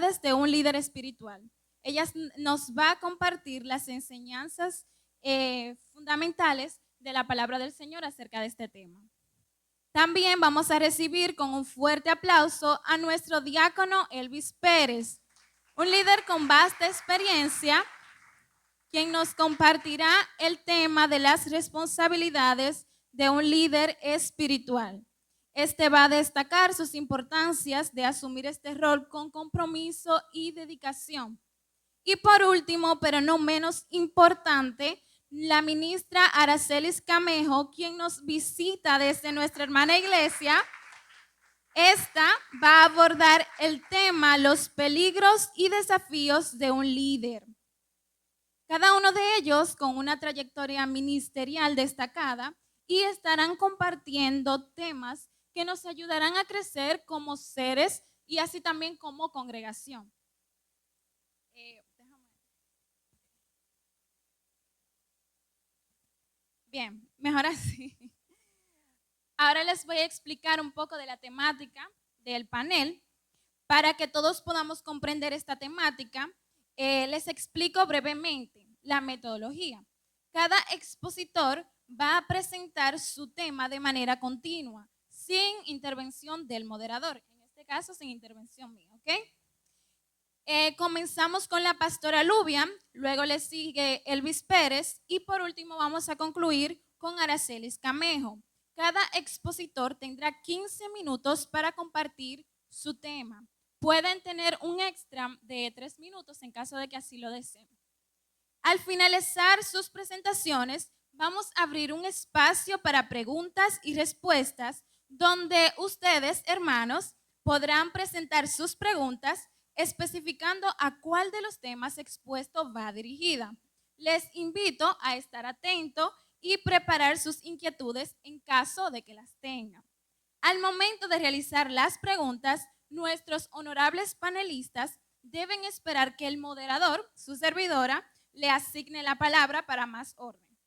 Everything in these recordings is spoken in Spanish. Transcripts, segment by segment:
cualidades de un líder espiritual. Ella nos va a compartir las enseñanzas fundamentales de la palabra del Señor acerca de este tema. También vamos a recibir con un fuerte aplauso a nuestro diácono Elvis Pérez, un líder con vasta experiencia, quien nos compartirá el tema de las responsabilidades de un líder espiritual. Este va a destacar sus importancias de asumir este rol con compromiso y dedicación. Y por último, pero no menos importante, la ministra Aracelis Camejo, quien nos visita desde nuestra hermana iglesia. Esta va a abordar el tema los peligros y desafíos de un líder. Cada uno de ellos con una trayectoria ministerial destacada y estarán compartiendo temas que nos ayudarán a crecer como seres y así también como congregación. Bien, mejor así. Ahora les voy a explicar un poco de la temática del panel. Para que todos podamos comprender esta temática, les explico brevemente la metodología. Cada expositor va a presentar su tema de manera continua, sin intervención del moderador, en este caso sin intervención mía, ¿ok? Comenzamos con la pastora Lubian, luego le sigue Elvis Pérez y por último vamos a concluir con Aracelis Camejo. Cada expositor tendrá 15 minutos para compartir su tema. Pueden tener un extra de 3 minutos en caso de que así lo deseen. Al finalizar sus presentaciones, vamos a abrir un espacio para preguntas y respuestas donde ustedes, hermanos, podrán presentar sus preguntas especificando a cuál de los temas expuestos va dirigida. Les invito a estar atentos y preparar sus inquietudes en caso de que las tengan. Al momento de realizar las preguntas, nuestros honorables panelistas deben esperar que el moderador, su servidora, le asigne la palabra para más orden.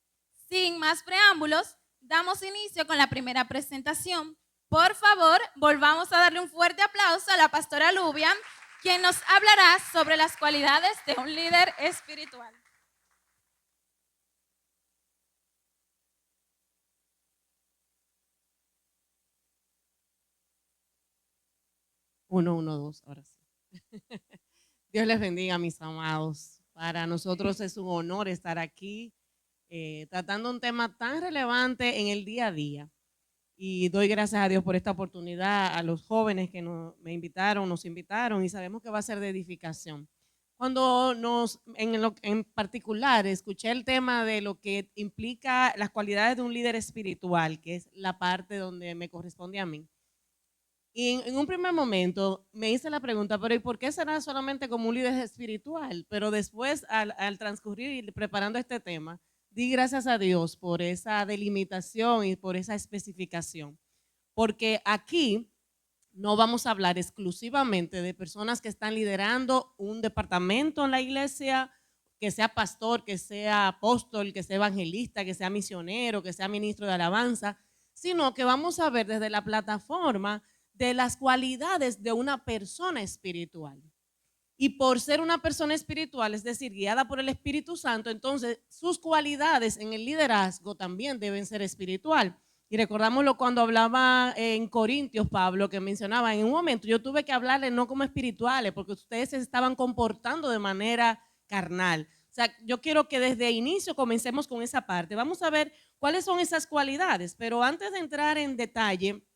Sin más preámbulos, damos inicio con la primera presentación. Por favor, volvamos a darle un fuerte aplauso a la pastora Lubian, quien nos hablará sobre las cualidades de un líder espiritual. 1, 1, 2, ahora sí. Dios les bendiga, mis amados. Para nosotros es un honor estar aquí tratando un tema tan relevante en el día a día. Y doy gracias a Dios por esta oportunidad, a los jóvenes que nos invitaron y sabemos que va a ser de edificación. Cuando en particular escuché el tema de lo que implica las cualidades de un líder espiritual, que es la parte donde me corresponde a mí. Y en un primer momento me hice la pregunta, pero ¿y por qué será solamente como un líder espiritual? Pero después, al transcurrir y preparando este tema, di gracias a Dios por esa delimitación y por esa especificación. Porque aquí no vamos a hablar exclusivamente de personas que están liderando un departamento en la iglesia, que sea pastor, que sea apóstol, que sea evangelista, que sea misionero, que sea ministro de alabanza, sino que vamos a ver desde la plataforma de las cualidades de una persona espiritual. Y por ser una persona espiritual, es decir, guiada por el Espíritu Santo, entonces sus cualidades en el liderazgo también deben ser espiritual. Y recordámoslo cuando hablaba en Corintios, Pablo, que mencionaba, en un momento yo tuve que hablarles no como espirituales, porque ustedes se estaban comportando de manera carnal. O sea, yo quiero que desde el inicio comencemos con esa parte. Vamos a ver cuáles son esas cualidades, pero antes de entrar en detalle,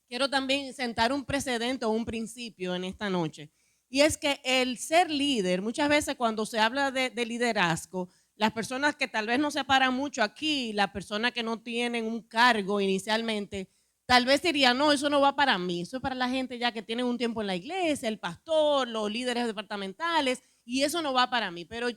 quiero también sentar un precedente o un principio en esta noche. Y es que el ser líder, muchas veces cuando se habla de liderazgo, las personas que tal vez no se paran mucho aquí, las personas que no tienen un cargo inicialmente, tal vez dirían, no, eso no va para mí, eso es para la gente ya que tienen un tiempo en la iglesia, el pastor, los líderes departamentales, y eso no va para mí. Pero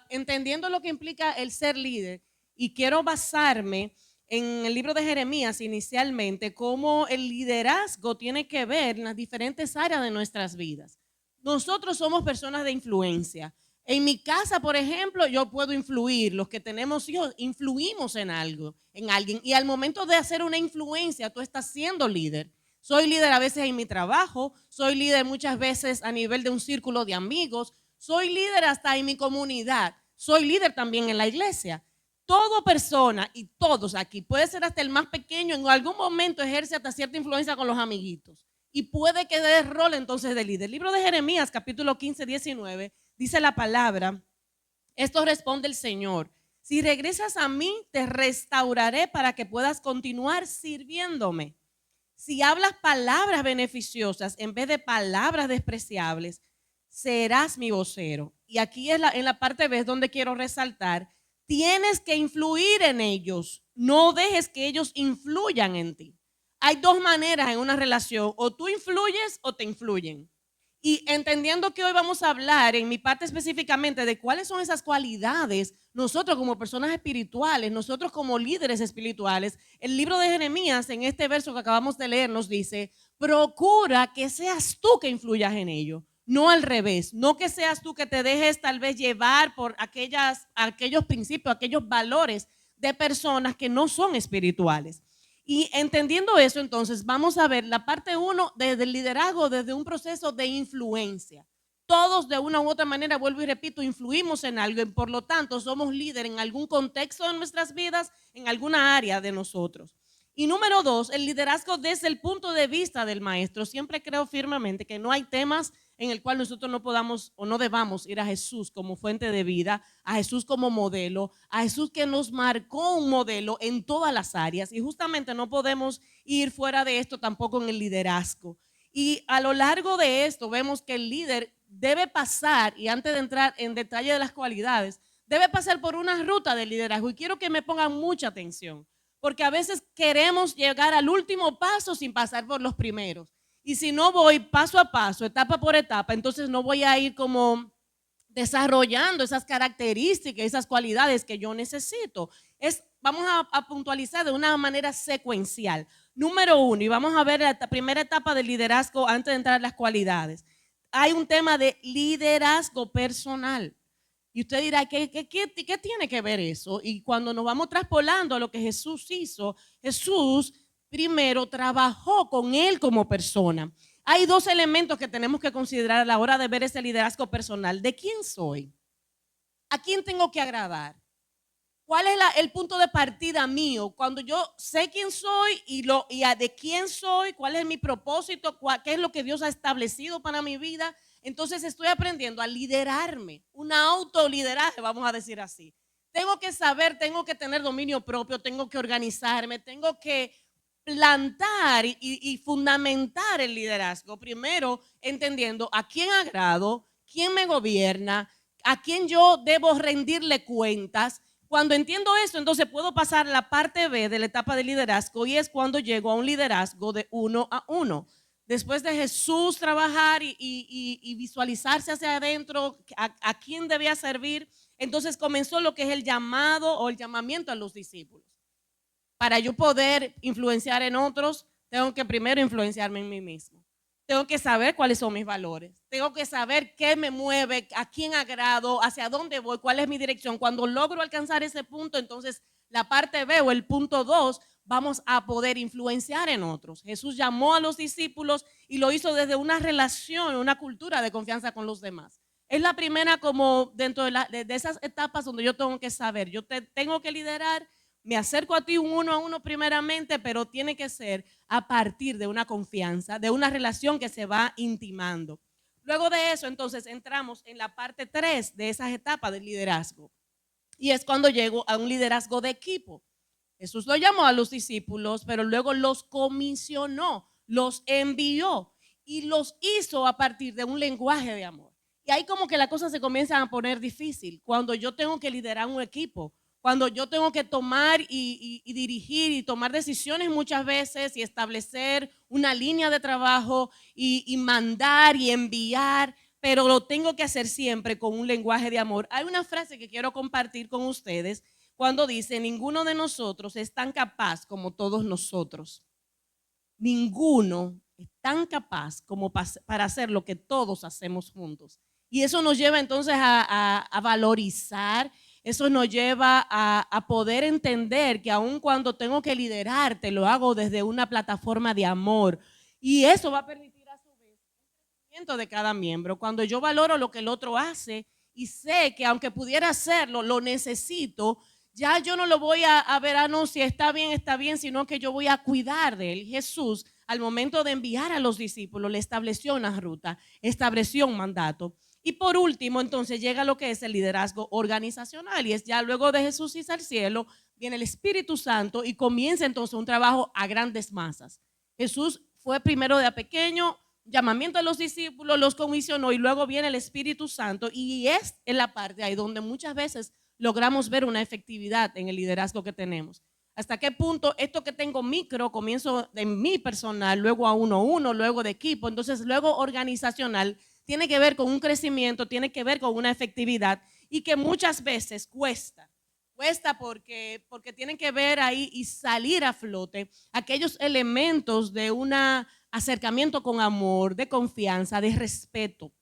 entendiendo lo que implica el ser líder, y quiero basarme en el libro de Jeremías inicialmente, cómo el liderazgo tiene que ver en las diferentes áreas de nuestras vidas. Nosotros somos personas de influencia. En mi casa, por ejemplo, yo puedo influir. Los que tenemos hijos, influimos en algo, en alguien. Y al momento de hacer una influencia, tú estás siendo líder. Soy líder a veces en mi trabajo, soy líder muchas veces a nivel de un círculo de amigos, soy líder hasta en mi comunidad, soy líder también en la iglesia. Toda persona y todos aquí, puede ser hasta el más pequeño, en algún momento ejerce hasta cierta influencia con los amiguitos y puede que dé el rol entonces de líder. El libro de Jeremías, capítulo 15, 19, dice la palabra: esto responde el Señor: si regresas a mí, te restauraré para que puedas continuar sirviéndome. Si hablas palabras beneficiosas en vez de palabras despreciables, serás mi vocero. Y aquí es en la parte B es donde quiero resaltar: tienes que influir en ellos, no dejes que ellos influyan en ti. Hay dos maneras en una relación: o tú influyes o te influyen. Y entendiendo que hoy vamos a hablar en mi parte específicamente de cuáles son esas cualidades, nosotros como personas espirituales, nosotros como líderes espirituales, el libro de Jeremías en este verso que acabamos de leer nos dice: procura que seas tú que influyas en ello, no al revés, no que seas tú que te dejes tal vez llevar por aquellos principios, aquellos valores de personas que no son espirituales. Y entendiendo eso, entonces vamos a ver la parte 1 del liderazgo desde un proceso de influencia. Todos de una u otra manera, vuelvo y repito, influimos en algo y por lo tanto somos líderes en algún contexto de nuestras vidas, en alguna área de nosotros. Y número 2, el liderazgo desde el punto de vista del maestro. Siempre creo firmemente que no hay temas en el cual nosotros no podamos o no debamos ir a Jesús como fuente de vida, a Jesús como modelo, a Jesús que nos marcó un modelo en todas las áreas. Y justamente no podemos ir fuera de esto tampoco en el liderazgo. Y a lo largo de esto vemos que el líder debe pasar, y antes de entrar en detalle de las cualidades, debe pasar por una ruta de liderazgo. Y quiero que me pongan mucha atención, porque a veces queremos llegar al último paso sin pasar por los primeros. Y si no voy paso a paso, etapa por etapa, entonces no voy a ir como desarrollando esas características, esas cualidades que yo necesito. Vamos a puntualizar de una manera secuencial. Número 1, y vamos a ver la primera etapa del liderazgo antes de entrar a las cualidades. Hay un tema de liderazgo personal. Y usted dirá, ¿qué tiene que ver eso? Y cuando nos vamos traspolando a lo que Jesús hizo, Jesús primero trabajó con él como persona. Hay dos elementos que tenemos que considerar a la hora de ver ese liderazgo personal. ¿De quién soy? ¿A quién tengo que agradar? ¿Cuál es el punto de partida mío? Cuando yo sé quién soy y de quién soy, cuál es mi propósito, qué es lo que Dios ha establecido para mi vida, entonces estoy aprendiendo a liderarme, un autolideraje, vamos a decir así. Tengo que saber, tengo que tener dominio propio, tengo que organizarme, tengo que plantar y fundamentar el liderazgo. Primero, entendiendo a quién agrado, quién me gobierna, a quién yo debo rendirle cuentas. Cuando entiendo eso, entonces puedo pasar a la parte B de la etapa de liderazgo, y es cuando llego a un liderazgo de 1 a 1. Después de Jesús trabajar y visualizarse hacia adentro a quién debía servir, entonces comenzó lo que es el llamado o el llamamiento a los discípulos. Para yo poder influenciar en otros, tengo que primero influenciarme en mí mismo. Tengo que saber cuáles son mis valores. Tengo que saber qué me mueve, a quién agrado, hacia dónde voy, cuál es mi dirección. Cuando logro alcanzar ese punto, entonces la parte B o el punto 2, vamos a poder influenciar en otros. Jesús llamó a los discípulos y lo hizo desde una relación, una cultura de confianza con los demás. Es la primera como dentro de esas etapas donde yo tengo que saber, yo tengo que liderar. Me acerco a ti un 1 a 1 primeramente, pero tiene que ser a partir de una confianza, de una relación que se va intimando. Luego de eso, entonces, entramos en la parte 3 de esas etapas del liderazgo. Y es cuando llego a un liderazgo de equipo. Jesús lo llamó a los discípulos, pero luego los comisionó, los envió y los hizo a partir de un lenguaje de amor. Y ahí como que la cosa se comienza a poner difícil, cuando yo tengo que liderar un equipo. Cuando yo tengo que tomar y dirigir y tomar decisiones muchas veces y establecer una línea de trabajo y mandar y enviar, pero lo tengo que hacer siempre con un lenguaje de amor. Hay una frase que quiero compartir con ustedes cuando dice: ninguno de nosotros es tan capaz como todos nosotros. Ninguno es tan capaz como para hacer lo que todos hacemos juntos. Y eso nos lleva entonces a valorizar. Eso nos lleva a poder entender que aun cuando tengo que liderar, te lo hago desde una plataforma de amor, Y eso va a permitir a su vez el crecimiento de cada miembro. Cuando yo valoro lo que el otro hace y sé que aunque pudiera hacerlo, lo necesito, ya yo no lo voy a ver, no, si está bien, sino que yo voy a cuidar de él. Jesús, al momento de enviar a los discípulos, le estableció una ruta, estableció un mandato. Y por último, entonces llega lo que es el liderazgo organizacional, y es ya luego de Jesús irse al cielo, viene el Espíritu Santo y comienza entonces un trabajo a grandes masas. Jesús fue primero de a pequeño, llamamiento a los discípulos, los comisionó, y luego viene el Espíritu Santo, y es en la parte ahí donde muchas veces logramos ver una efectividad en el liderazgo que tenemos. ¿Hasta qué punto esto que tengo micro, comienzo en mi personal, luego a uno, luego de equipo, entonces luego organizacional, tiene que ver con un crecimiento, tiene que ver con una efectividad, y que muchas veces cuesta porque tienen que ver ahí y salir a flote aquellos elementos de un acercamiento con amor, de confianza, de respeto.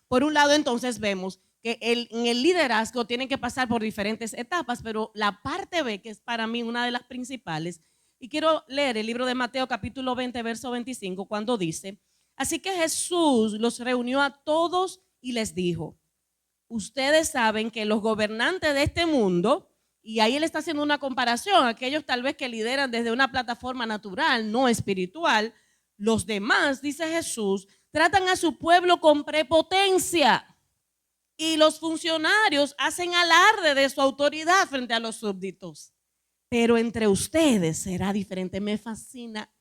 Por un lado, entonces vemos que en el liderazgo tienen que pasar por diferentes etapas, pero la parte B, que es para mí una de las principales, y quiero leer el libro de Mateo capítulo 20, verso 25, cuando dice: así que Jesús los reunió a todos y les dijo: ustedes saben que los gobernantes de este mundo, y ahí él está haciendo una comparación, aquellos tal vez que lideran desde una plataforma natural, no espiritual, los demás, dice Jesús, tratan a su pueblo con prepotencia, y los funcionarios hacen alarde de su autoridad frente a los súbditos. Pero entre ustedes será diferente. Me fascina,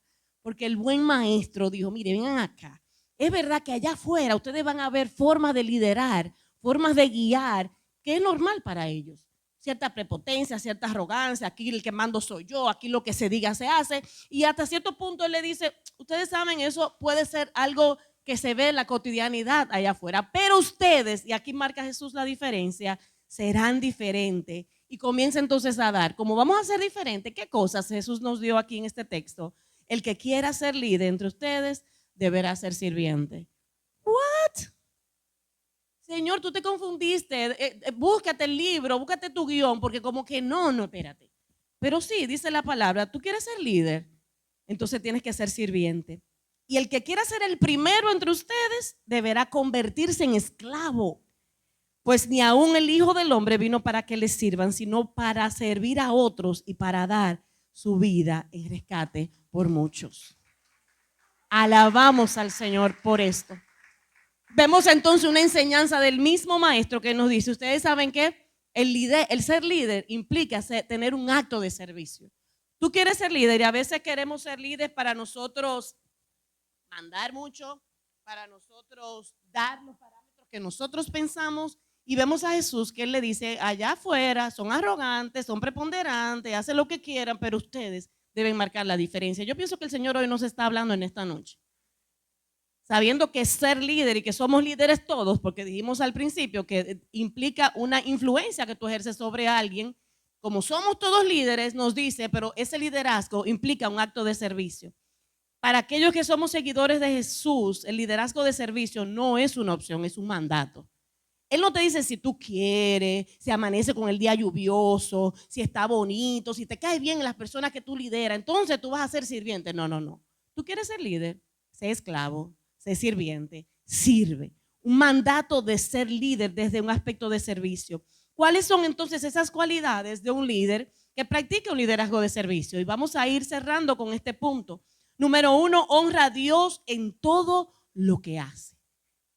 porque el buen maestro dijo: mire, vengan acá, es verdad que allá afuera ustedes van a ver formas de liderar, formas de guiar, que es normal para ellos. Cierta prepotencia, cierta arrogancia, aquí el que mando soy yo, aquí lo que se diga se hace. Y hasta cierto punto él le dice: ustedes saben, eso puede ser algo que se ve en la cotidianidad allá afuera, pero ustedes, y aquí marca Jesús la diferencia, serán diferentes. Y comienza entonces a dar, como vamos a ser diferentes, ¿qué cosas Jesús nos dio aquí en este texto? El que quiera ser líder entre ustedes deberá ser sirviente. ¿What? Señor, tú te confundiste, búscate el libro, búscate tu guión, porque como que no, espérate. Pero sí, dice la palabra, tú quieres ser líder, entonces tienes que ser sirviente. Y el que quiera ser el primero entre ustedes deberá convertirse en esclavo. Pues ni aún el Hijo del Hombre vino para que les sirvan, sino para servir a otros y para dar su vida en rescate por muchos. Alabamos al Señor por esto. Vemos entonces una enseñanza del mismo maestro que nos dice: ustedes saben que el ser líder implica tener un acto de servicio. Tú quieres ser líder, y a veces queremos ser líderes para nosotros mandar mucho, para nosotros dar los parámetros que nosotros pensamos, y vemos a Jesús que él le dice: allá afuera son arrogantes, son preponderantes, hacen lo que quieran, pero ustedes deben marcar la diferencia. Yo pienso que el Señor hoy nos está hablando en esta noche, sabiendo que ser líder y que somos líderes todos, porque dijimos al principio que implica una influencia que tú ejerces sobre alguien. Como somos todos líderes, nos dice, pero ese liderazgo implica un acto de servicio. Para aquellos que somos seguidores de Jesús, el liderazgo de servicio no es una opción, es un mandato. Él no te dice si tú quieres, si amanece con el día lluvioso, si está bonito, si te cae bien las personas que tú lideras, entonces tú vas a ser sirviente. No. Tú quieres ser líder, sé esclavo, sé sirviente, sirve. Un mandato de ser líder desde un aspecto de servicio. ¿Cuáles son entonces esas cualidades de un líder que practica un liderazgo de servicio? Y vamos a ir cerrando con este punto. Número 1, honra a Dios en todo lo que hace.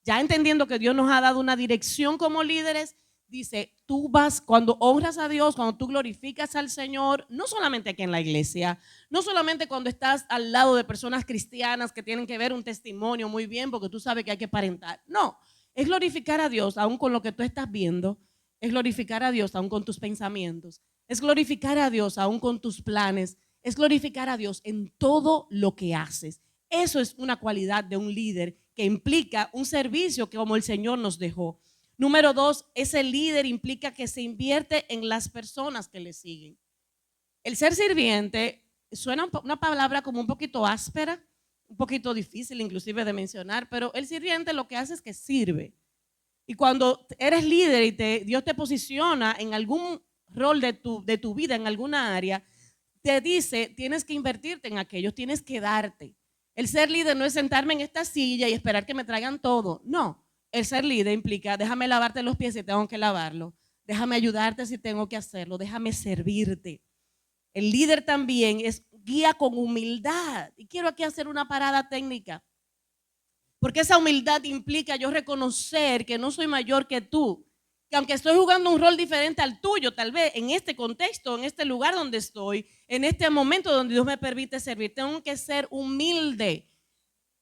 Ya entendiendo que Dios nos ha dado una dirección como líderes, dice, tú vas, cuando honras a Dios, cuando tú glorificas al Señor, no solamente aquí en la iglesia, no solamente cuando estás al lado de personas cristianas que tienen que ver un testimonio muy bien, porque tú sabes que hay que aparentar. No, es glorificar a Dios aún con lo que tú estás viendo, es glorificar a Dios aún con tus pensamientos, es glorificar a Dios aún con tus planes, es glorificar a Dios en todo lo que haces. Eso es una cualidad de un líder que implica un servicio que como el Señor nos dejó. Número 2, ese líder implica que se invierte en las personas que le siguen. El ser sirviente suena una palabra como un poquito áspera, un poquito difícil inclusive de mencionar, pero el sirviente lo que hace es que sirve. Y cuando eres líder y Dios te posiciona en algún rol de tu vida, en alguna área, te dice, tienes que invertirte en aquellos, tienes que darte. El ser líder no es sentarme en esta silla y esperar que me traigan todo. No, el ser líder implica, déjame lavarte los pies si tengo que lavarlo, déjame ayudarte si tengo que hacerlo, déjame servirte. El líder también es guía con humildad. Y quiero aquí hacer una parada técnica. Porque esa humildad implica yo reconocer que no soy mayor que tú, que aunque estoy jugando un rol diferente al tuyo, tal vez en este contexto, en este lugar donde estoy, en este momento donde Dios me permite servir, tengo que ser humilde.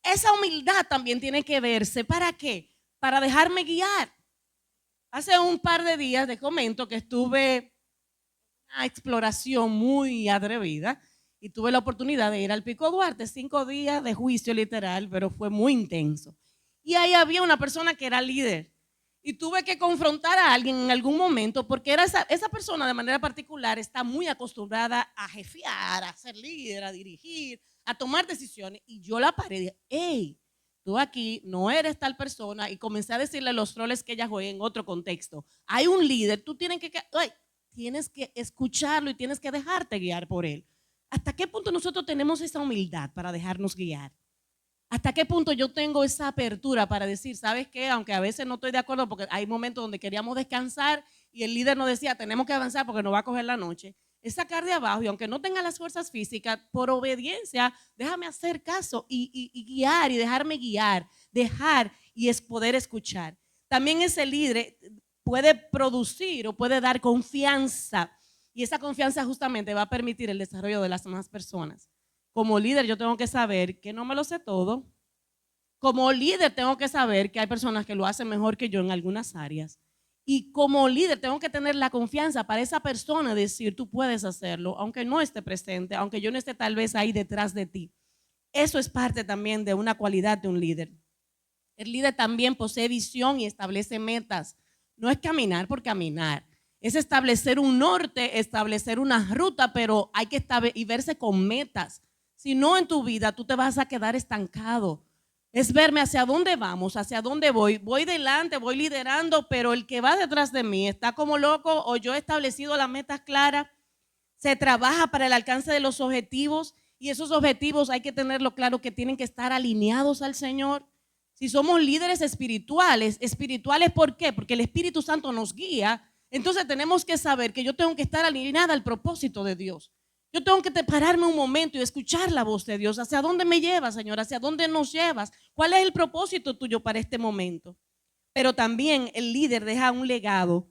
Esa humildad también tiene que verse, ¿para qué? Para dejarme guiar. Hace un par de días les comento que estuve en una exploración muy atrevida y tuve la oportunidad de ir al Pico Duarte, 5 días de juicio literal, pero fue muy intenso. Y ahí había una persona que era líder y tuve que confrontar a alguien en algún momento porque era esa persona de manera particular está muy acostumbrada a jefear, a ser líder, a dirigir, a tomar decisiones. Y yo la paré y dije, hey, tú aquí no eres tal persona, y comencé a decirle los roles que ella juega en otro contexto. Hay un líder, tú tienes que escucharlo y tienes que dejarte guiar por él. ¿Hasta qué punto nosotros tenemos esa humildad para dejarnos guiar? ¿Hasta qué punto yo tengo esa apertura para decir, ¿sabes qué? Aunque a veces no estoy de acuerdo porque hay momentos donde queríamos descansar y el líder nos decía, tenemos que avanzar porque nos va a coger la noche. Es sacar de abajo y aunque no tenga las fuerzas físicas, por obediencia, déjame hacer caso y guiar y dejarme guiar, dejar y poder escuchar. También ese líder puede producir o puede dar confianza y esa confianza justamente va a permitir el desarrollo de las demás personas. Como líder yo tengo que saber que no me lo sé todo. Como líder tengo que saber que hay personas que lo hacen mejor que yo en algunas áreas. Y como líder tengo que tener la confianza para esa persona decir, tú puedes hacerlo, aunque no esté presente, aunque yo no esté tal vez ahí detrás de ti. Eso es parte también de una cualidad de un líder. El líder también posee visión y establece metas. No es caminar por caminar. Es establecer un norte, establecer una ruta, pero hay que verse con metas. Si no, en tu vida tú te vas a quedar estancado. Es verme hacia dónde vamos, hacia dónde voy. Voy delante, voy liderando, pero el que va detrás de mí está como loco o yo he establecido las metas claras. Se trabaja para el alcance de los objetivos y esos objetivos hay que tenerlo claro que tienen que estar alineados al Señor. Si somos líderes espirituales, ¿por qué? Porque el Espíritu Santo nos guía. Entonces tenemos que saber que yo tengo que estar alineada al propósito de Dios. Yo tengo que pararme un momento y escuchar la voz de Dios. ¿Hacia dónde me llevas, Señor? ¿Hacia dónde nos llevas? ¿Cuál es el propósito tuyo para este momento? Pero también el líder deja un legado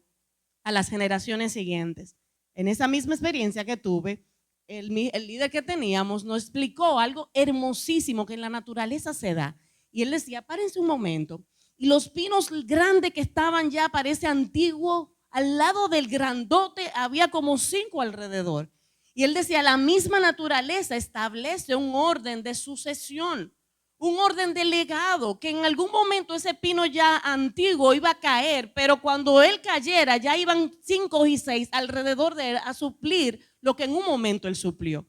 a las generaciones siguientes. En esa misma experiencia que tuve, el líder que teníamos nos explicó algo hermosísimo que en la naturaleza se da. Y él decía, párense un momento. Y los pinos grandes que estaban ya, parece antiguo, al lado del grandote había como 5 alrededor. Y él decía, la misma naturaleza establece un orden de sucesión, un orden de legado, que en algún momento ese pino ya antiguo iba a caer, pero cuando él cayera ya iban 5 y 6 alrededor de él a suplir lo que en un momento él suplió.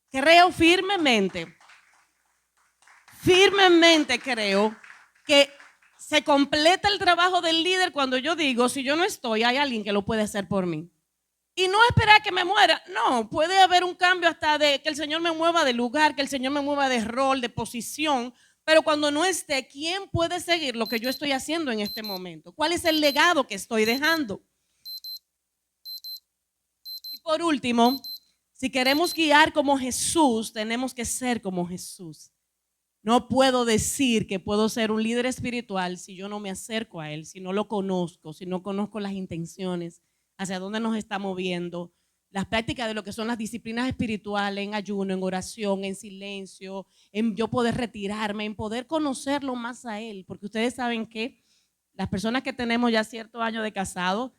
Creo firmemente creo que se completa el trabajo del líder cuando yo digo, si yo no estoy, hay alguien que lo puede hacer por mí. Y no esperar que me muera, no, puede haber un cambio hasta de que el Señor me mueva de lugar, que el Señor me mueva de rol, de posición, pero cuando no esté, ¿quién puede seguir lo que yo estoy haciendo en este momento? ¿Cuál es el legado que estoy dejando? Y por último, si queremos guiar como Jesús, tenemos que ser como Jesús. No puedo decir que puedo ser un líder espiritual si yo no me acerco a Él, si no lo conozco, si no conozco las intenciones, hacia dónde nos está moviendo, las prácticas de lo que son las disciplinas espirituales, en ayuno, en oración, en silencio, en yo poder retirarme, en poder conocerlo más a Él. Porque ustedes saben que las personas que tenemos ya ciertos años de casado,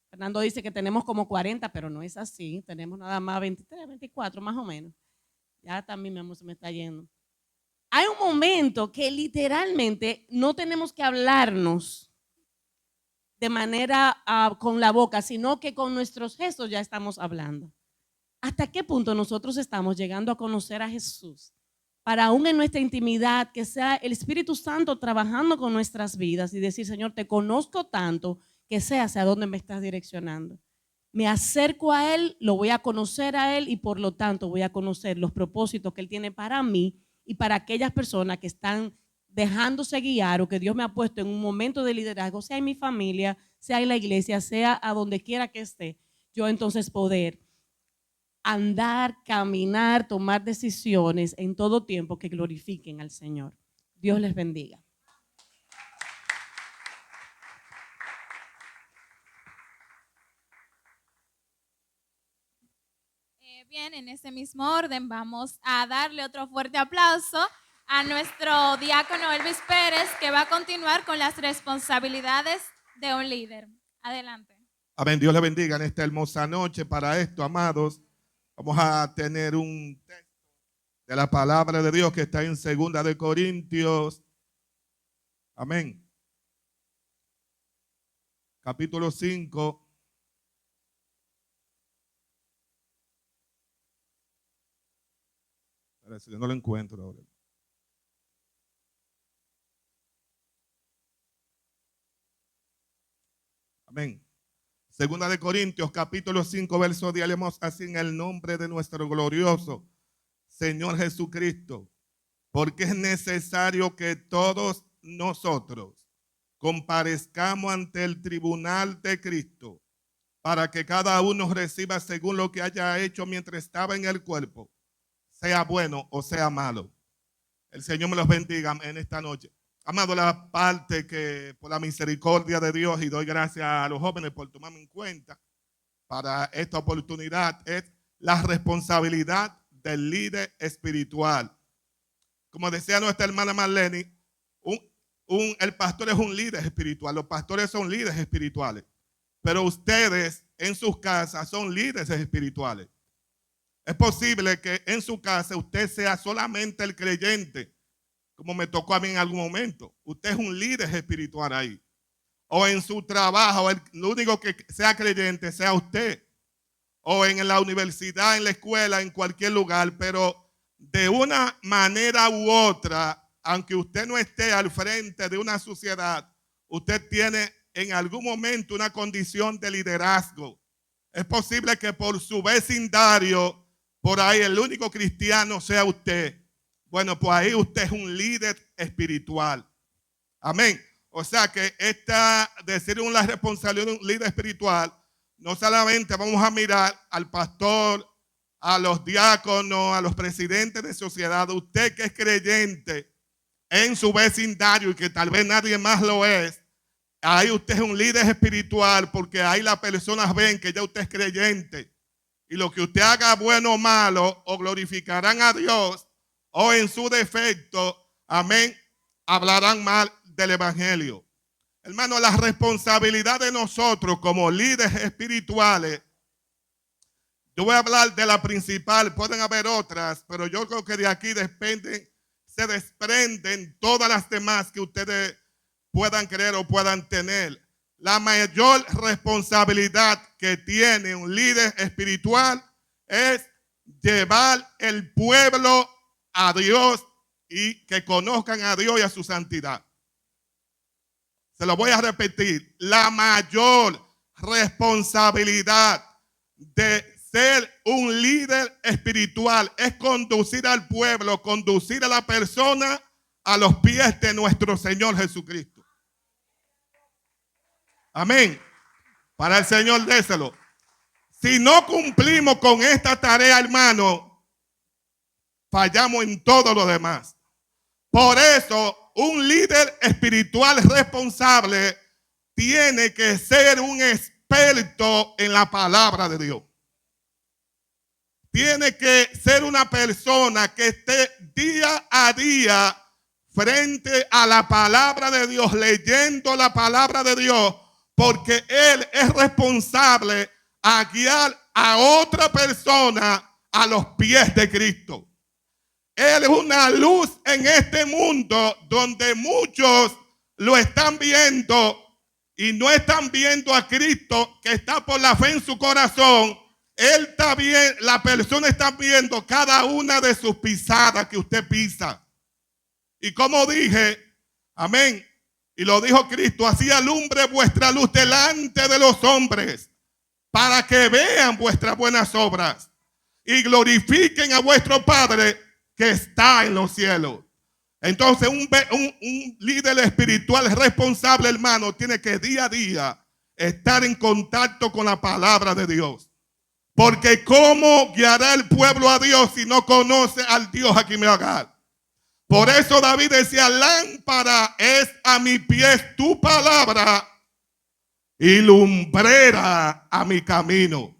Fernando dice que tenemos como 40, pero no es así, tenemos nada más 23, 24 más o menos. Ya también mi amor se me está yendo. Hay un momento que literalmente no tenemos que hablarnos de manera con la boca, sino que con nuestros gestos ya estamos hablando. ¿Hasta qué punto nosotros estamos llegando a conocer a Jesús? Para aún en nuestra intimidad, que sea el Espíritu Santo trabajando con nuestras vidas y decir, Señor, te conozco tanto que sé hacia dónde me estás direccionando. Me acerco a Él, lo voy a conocer a Él y por lo tanto voy a conocer los propósitos que Él tiene para mí y para aquellas personas que están dejándose guiar o que Dios me ha puesto en un momento de liderazgo, sea en mi familia, sea en la iglesia, sea a donde quiera que esté, yo entonces poder andar, caminar, tomar decisiones en todo tiempo que glorifiquen al Señor. Dios les bendiga. Bien, en ese mismo orden vamos a darle otro fuerte aplauso a nuestro diácono Elvis Pérez, que va a continuar con las responsabilidades de un líder. Adelante. Amén. Dios le bendiga en esta hermosa noche. Para esto, amados, vamos a tener un texto de la palabra de Dios que está en 2 de Corintios. Amén. Capítulo 5. Parece que no lo encuentro ahora. Amén. 2 de Corintios, capítulo 5, verso 10, leemos así: en el nombre de nuestro glorioso Señor Jesucristo, porque es necesario que todos nosotros comparezcamos ante el tribunal de Cristo, para que cada uno reciba según lo que haya hecho mientras estaba en el cuerpo, sea bueno o sea malo. El Señor me los bendiga en esta noche. Amado, la parte que por la misericordia de Dios, y doy gracias a los jóvenes por tomarme en cuenta para esta oportunidad, es la responsabilidad del líder espiritual. Como decía nuestra hermana Marlene, el pastor es un líder espiritual. Los pastores son líderes espirituales. Pero ustedes en sus casas son líderes espirituales. Es posible que en su casa usted sea solamente el creyente, como me tocó a mí en algún momento. Usted es un líder espiritual ahí. O en su trabajo, lo único que sea creyente sea usted. O en la universidad, en la escuela, en cualquier lugar. Pero de una manera u otra, aunque usted no esté al frente de una sociedad, usted tiene en algún momento una condición de liderazgo. Es posible que por su vecindario, por ahí el único cristiano sea usted. Bueno, pues ahí usted es un líder espiritual. Amén. O sea que esta, decir una responsabilidad de un líder espiritual, no solamente vamos a mirar al pastor, a los diáconos, a los presidentes de sociedad. Usted que es creyente en su vecindario y que tal vez nadie más lo es, ahí usted es un líder espiritual, porque ahí las personas ven que ya usted es creyente. Y lo que usted haga, bueno o malo, o glorificarán a Dios, o en su defecto, amén, hablarán mal del evangelio. Hermano, la responsabilidad de nosotros como líderes espirituales, yo voy a hablar de la principal, pueden haber otras, pero yo creo que de aquí se desprenden todas las demás que ustedes puedan creer o puedan tener. La mayor responsabilidad que tiene un líder espiritual es llevar el pueblo a Dios y que conozcan a Dios y a su santidad. Se lo voy a repetir. La mayor responsabilidad de ser un líder espiritual es conducir al pueblo, conducir a la persona a los pies de nuestro Señor Jesucristo. Amén. Para el Señor, déselo. Si no cumplimos con esta tarea, hermano, fallamos en todo lo demás. Por eso, un líder espiritual responsable tiene que ser un experto en la palabra de Dios. Tiene que ser una persona que esté día a día frente a la palabra de Dios, leyendo la palabra de Dios, porque él es responsable a guiar a otra persona a los pies de Cristo. Él es una luz en este mundo donde muchos lo están viendo y no están viendo a Cristo, que está por la fe en su corazón. Él está bien, la persona está viendo cada una de sus pisadas que usted pisa. Y como dije, amén, y lo dijo Cristo, así alumbre vuestra luz delante de los hombres, para que vean vuestras buenas obras y glorifiquen a vuestro Padre que está en los cielos. Entonces un líder espiritual responsable, hermano, tiene que día a día estar en contacto con la palabra de Dios. Porque ¿cómo guiará el pueblo a Dios si no conoce al Dios a quien me haga? Por eso David decía, lámpara es a mis pies tu palabra y lumbrera a mi camino.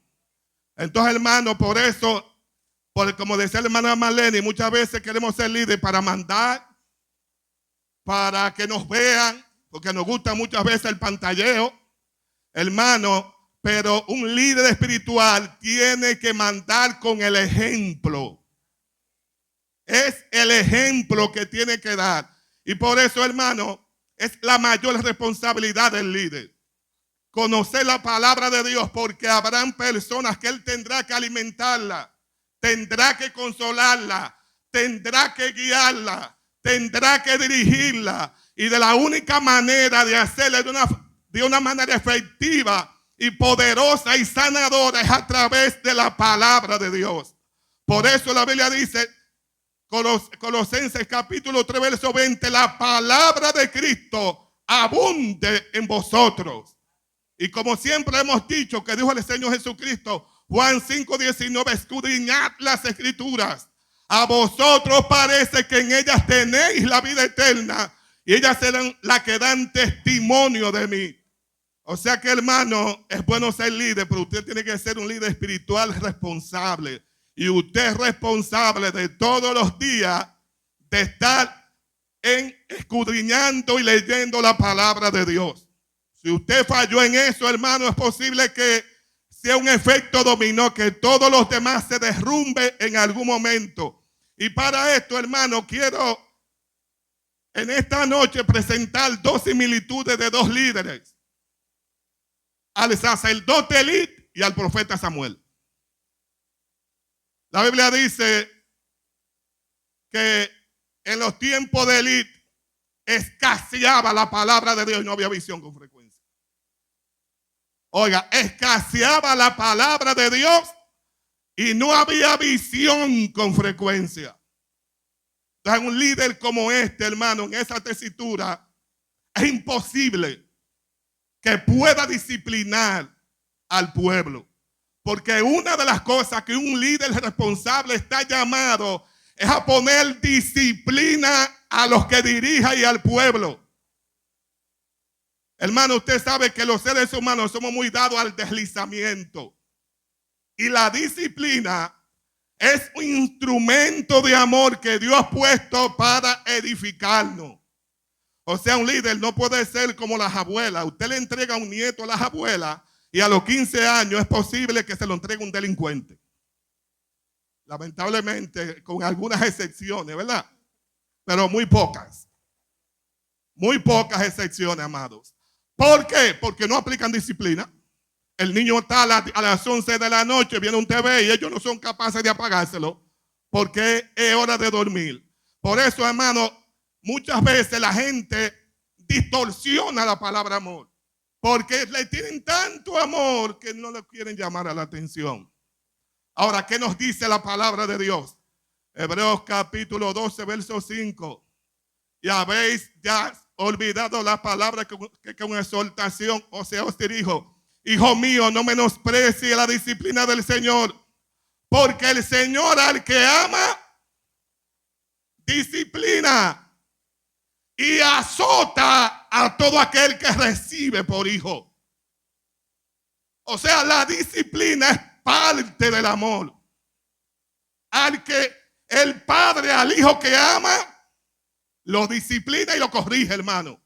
Entonces, hermano, por eso, como decía la hermana Marlene, muchas veces queremos ser líderes para mandar, para que nos vean, porque nos gusta muchas veces el pantalleo, hermano, pero un líder espiritual tiene que mandar con el ejemplo. Es el ejemplo que tiene que dar. Y por eso, hermano, es la mayor responsabilidad del líder. Conocer la palabra de Dios, porque habrán personas que él tendrá que alimentarla, tendrá que consolarla, tendrá que guiarla, tendrá que dirigirla. Y de la única manera de hacerla de una manera efectiva y poderosa y sanadora es a través de la palabra de Dios. Por eso la Biblia dice, Colosenses capítulo 3 verso 20, la palabra de Cristo abunde en vosotros. Y como siempre hemos dicho, que dijo el Señor Jesucristo, Juan 5:19, escudriñad las escrituras. A vosotros parece que en ellas tenéis la vida eterna y ellas serán las que dan testimonio de mí. O sea que, hermano, es bueno ser líder, pero usted tiene que ser un líder espiritual responsable. Y usted es responsable de todos los días de estar escudriñando y leyendo la palabra de Dios. Si usted falló en eso, hermano, es posible que sea un efecto dominó, que todos los demás se derrumben en algún momento. Y para esto, hermano, quiero en esta noche presentar dos similitudes de dos líderes: al sacerdote Elí y al profeta Samuel. La Biblia dice que en los tiempos de Elí escaseaba la palabra de Dios y no había visión con frecuencia. Oiga, escaseaba la palabra de Dios y no había visión con frecuencia. Entonces, un líder como este, hermano, en esa tesitura, es imposible que pueda disciplinar al pueblo. Porque una de las cosas que un líder responsable está llamado es a poner disciplina a los que dirija y al pueblo. Hermano, usted sabe que los seres humanos somos muy dados al deslizamiento. Y la disciplina es un instrumento de amor que Dios ha puesto para edificarnos. O sea, un líder no puede ser como las abuelas. Usted le entrega un nieto a las abuelas y a los 15 años es posible que se lo entregue un delincuente. Lamentablemente, con algunas excepciones, ¿verdad? Pero muy pocas. Muy pocas excepciones, amados. ¿Por qué? Porque no aplican disciplina. El niño está a las 11 de la noche, viene un TV y ellos no son capaces de apagárselo porque es hora de dormir. Por eso, hermano, muchas veces la gente distorsiona la palabra amor, porque le tienen tanto amor que no le quieren llamar a la atención. Ahora, ¿qué nos dice la palabra de Dios? Hebreos capítulo 12, verso 5. Y habéis ya olvidado la palabra que con exhortación, o sea, os dirijo. Hijo mío, no menosprecie la disciplina del Señor, porque el Señor al que ama, disciplina y azota a todo aquel que recibe por hijo. O sea, la disciplina es parte del amor. Al que el padre al hijo que ama, lo disciplina y lo corrige, hermano.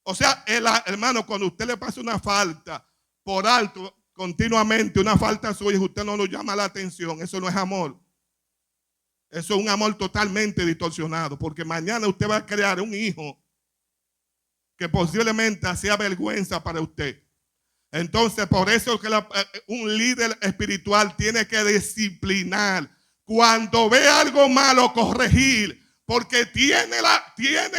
O sea, hermano, cuando usted le pasa una falta por alto continuamente, una falta a su hijo, usted no lo llama la atención. Eso no es amor. Eso es un amor totalmente distorsionado, porque mañana usted va a crear un hijo que posiblemente sea vergüenza para usted. Entonces, por eso que un líder espiritual tiene que disciplinar. Cuando ve algo malo, corregir, porque tiene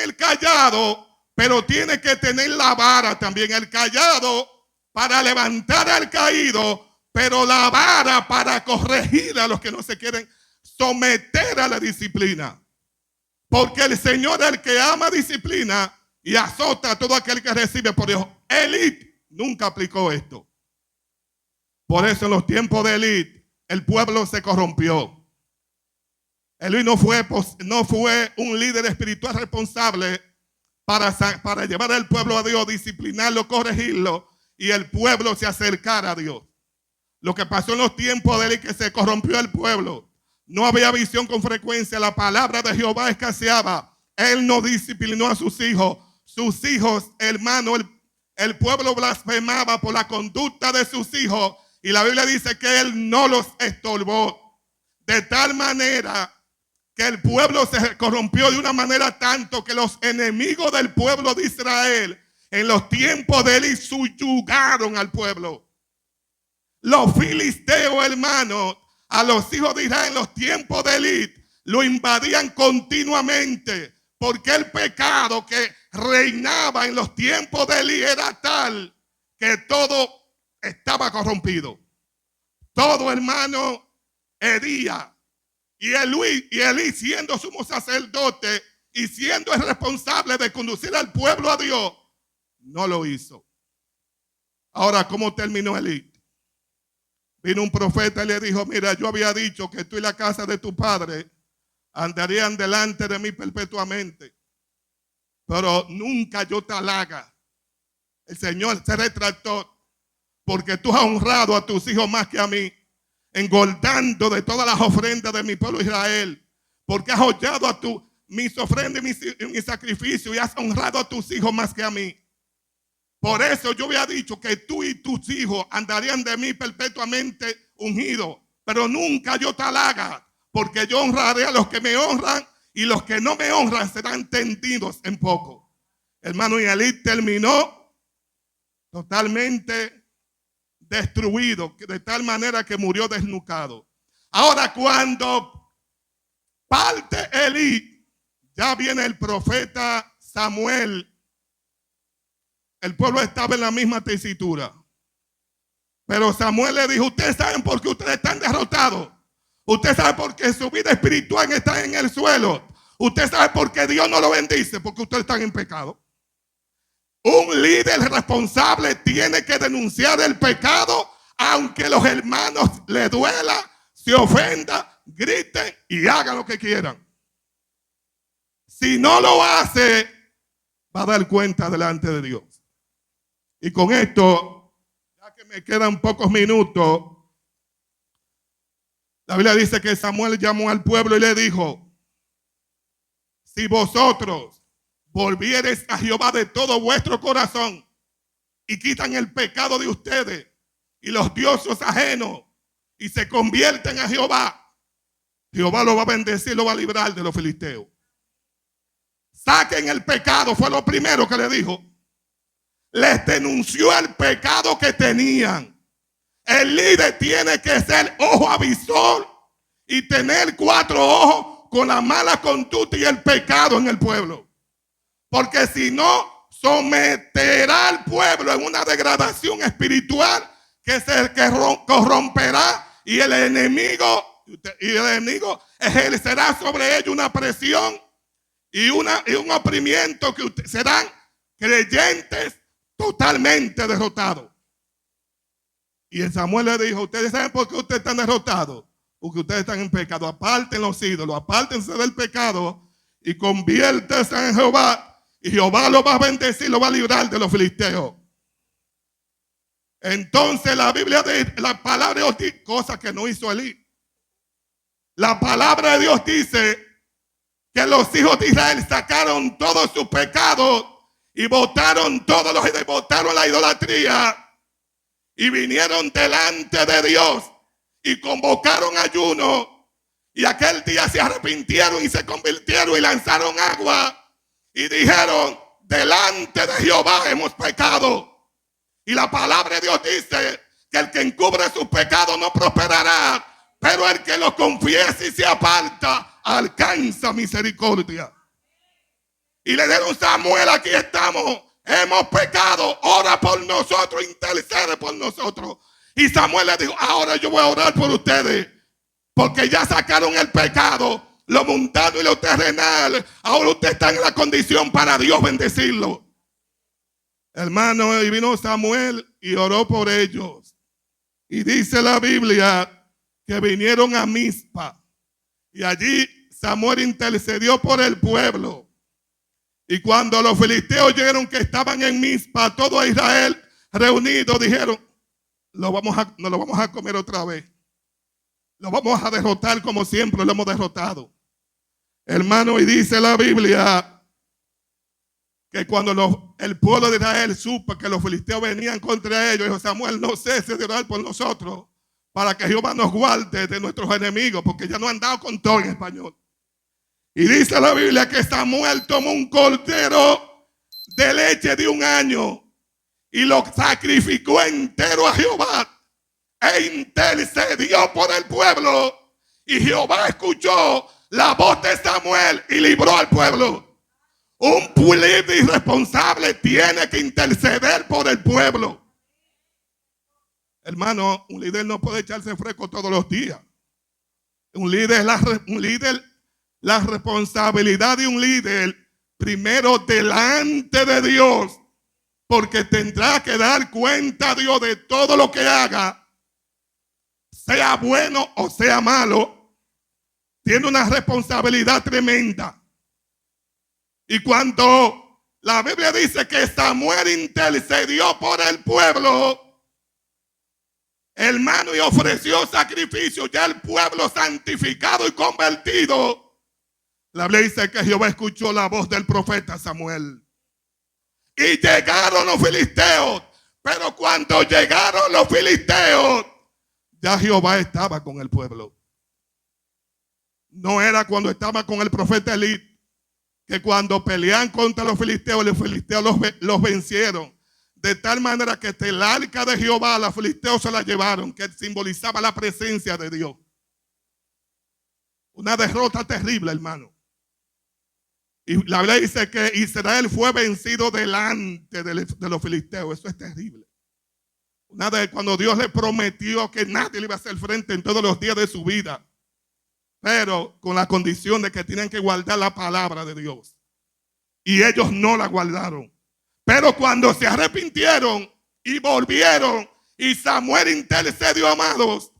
el callado, pero tiene que tener la vara también. El callado para levantar al caído, pero la vara para corregir a los que no se quieren someter a la disciplina. Porque el Señor es el que ama disciplina y azota a todo aquel que recibe por Dios. Elí nunca aplicó esto. Por eso en los tiempos de Elí el pueblo se corrompió. Elí no fue un líder espiritual responsable para llevar al pueblo a Dios, disciplinarlo, corregirlo y el pueblo se acercara a Dios. Lo que pasó en los tiempos de Elí, que se corrompió el pueblo. No había visión con frecuencia. La palabra de Jehová escaseaba. Él no disciplinó a sus hijos. Sus hijos, hermano, el pueblo blasfemaba por la conducta de sus hijos. Y la Biblia dice que él no los estorbó. De tal manera que el pueblo se corrompió de una manera tanto que los enemigos del pueblo de Israel en los tiempos de Elí subyugaron al pueblo. Los filisteos, hermanos, a los hijos de Israel en los tiempos de Elí lo invadían continuamente, porque el pecado que reinaba en los tiempos de Elí era tal que todo estaba corrompido. Todo, hermano, hería. Y Elí, siendo sumo sacerdote y siendo el responsable de conducir al pueblo a Dios, no lo hizo. Ahora, ¿cómo terminó Elí? Vino un profeta y le dijo: mira, yo había dicho que tú y la casa de tu padre andarían delante de mí perpetuamente, pero nunca yo te halaga. El Señor se retractó, porque tú has honrado a tus hijos más que a mí, engordando de todas las ofrendas de mi pueblo Israel, porque has hollado a mis ofrendas y mis sacrificios y has honrado a tus hijos más que a mí. Por eso yo había dicho que tú y tus hijos andarían de mí perpetuamente ungidos, pero nunca yo te halaga, porque yo honraré a los que me honran y los que no me honran serán tendidos en poco. Hermano, y Elí terminó totalmente destruido, de tal manera que murió desnucado. Ahora, cuando parte Elí, ya viene el profeta Samuel. El pueblo estaba en la misma tesitura. Pero Samuel le dijo: ustedes saben por qué ustedes están derrotados. Ustedes saben por qué su vida espiritual está en el suelo. Ustedes saben por qué Dios no lo bendice, porque ustedes están en pecado. Un líder responsable tiene que denunciar el pecado, aunque los hermanos le duela, se ofenda, griten y hagan lo que quieran. Si no lo hace, va a dar cuenta delante de Dios. Y con esto, ya que me quedan pocos minutos, la Biblia dice que Samuel llamó al pueblo y le dijo: si vosotros volviereis a Jehová de todo vuestro corazón y quitan el pecado de ustedes y los dioses ajenos y se convierten a Jehová, Jehová lo va a bendecir, lo va a librar de los filisteos. Saquen el pecado, fue lo primero que le dijo. Les denunció el pecado que tenían. El líder tiene que ser ojo avisor y tener 4 ojos con la mala conducta y el pecado en el pueblo. Porque si no, someterá al pueblo en una degradación espiritual que corromperá y el enemigo ejercerá sobre ellos una presión y un oprimimiento que serán creyentes totalmente derrotados. Y el Samuel le dijo: ustedes saben por qué ustedes están derrotados, porque ustedes están en pecado. Aparten los ídolos, apártense del pecado y conviértanse en Jehová, y Jehová lo va a bendecir, lo va a librar de los filisteos. Entonces la palabra de Dios dice cosas que no hizo Elí. La palabra de Dios dice que los hijos de Israel sacaron todos sus pecados y botaron botaron la idolatría y vinieron delante de Dios y convocaron ayuno, y aquel día se arrepintieron y se convirtieron y lanzaron agua y dijeron: delante de Jehová hemos pecado. Y la palabra de Dios dice que el que encubre sus pecados no prosperará, pero el que los confiesa y se aparta alcanza misericordia. Y le dieron: Samuel, aquí estamos, hemos pecado, ora por nosotros, intercede por nosotros. Y Samuel le dijo: ahora yo voy a orar por ustedes, porque ya sacaron el pecado, lo mundano y lo terrenal. Ahora usted está en la condición para Dios bendecirlo. Hermano, y vino Samuel y oró por ellos. Y dice la Biblia que vinieron a Mizpa. Y allí Samuel intercedió por el pueblo. Y cuando los filisteos oyeron que estaban en Mizpa, todo Israel reunido, dijeron: nos lo vamos a comer otra vez. Lo vamos a derrotar como siempre lo hemos derrotado. Hermano, y dice la Biblia que cuando el pueblo de Israel supo que los filisteos venían contra ellos, dijo Samuel: no cese de orar por nosotros, para que Jehová nos guarde de nuestros enemigos, porque ya no han dado con todo en español. Y dice la Biblia que Samuel tomó un cordero de leche de 1 año y lo sacrificó entero a Jehová e intercedió por el pueblo. Y Jehová escuchó la voz de Samuel y libró al pueblo. Un líder irresponsable tiene que interceder por el pueblo. Hermano, un líder no puede echarse fresco todos los días. La responsabilidad de un líder, primero delante de Dios, porque tendrá que dar cuenta a Dios de todo lo que haga, sea bueno o sea malo. Tiene una responsabilidad tremenda. Y cuando la Biblia dice que Samuel intercedió por el pueblo, hermano, y ofreció sacrificio, ya el pueblo santificado y convertido, la Biblia dice que Jehová escuchó la voz del profeta Samuel. Y llegaron los filisteos. Pero cuando llegaron los filisteos, ya Jehová estaba con el pueblo. No era cuando estaba con el profeta Elí, que cuando peleaban contra los filisteos los vencieron. De tal manera que el arca de Jehová, los filisteos se la llevaron, que simbolizaba la presencia de Dios. Una derrota terrible, hermano. Y la Biblia dice que Israel fue vencido delante de los filisteos. Eso es terrible. Cuando Dios le prometió que nadie le iba a hacer frente en todos los días de su vida, pero con la condición de que tienen que guardar la palabra de Dios. Y ellos no la guardaron. Pero cuando se arrepintieron y volvieron y Samuel intercedió, amados,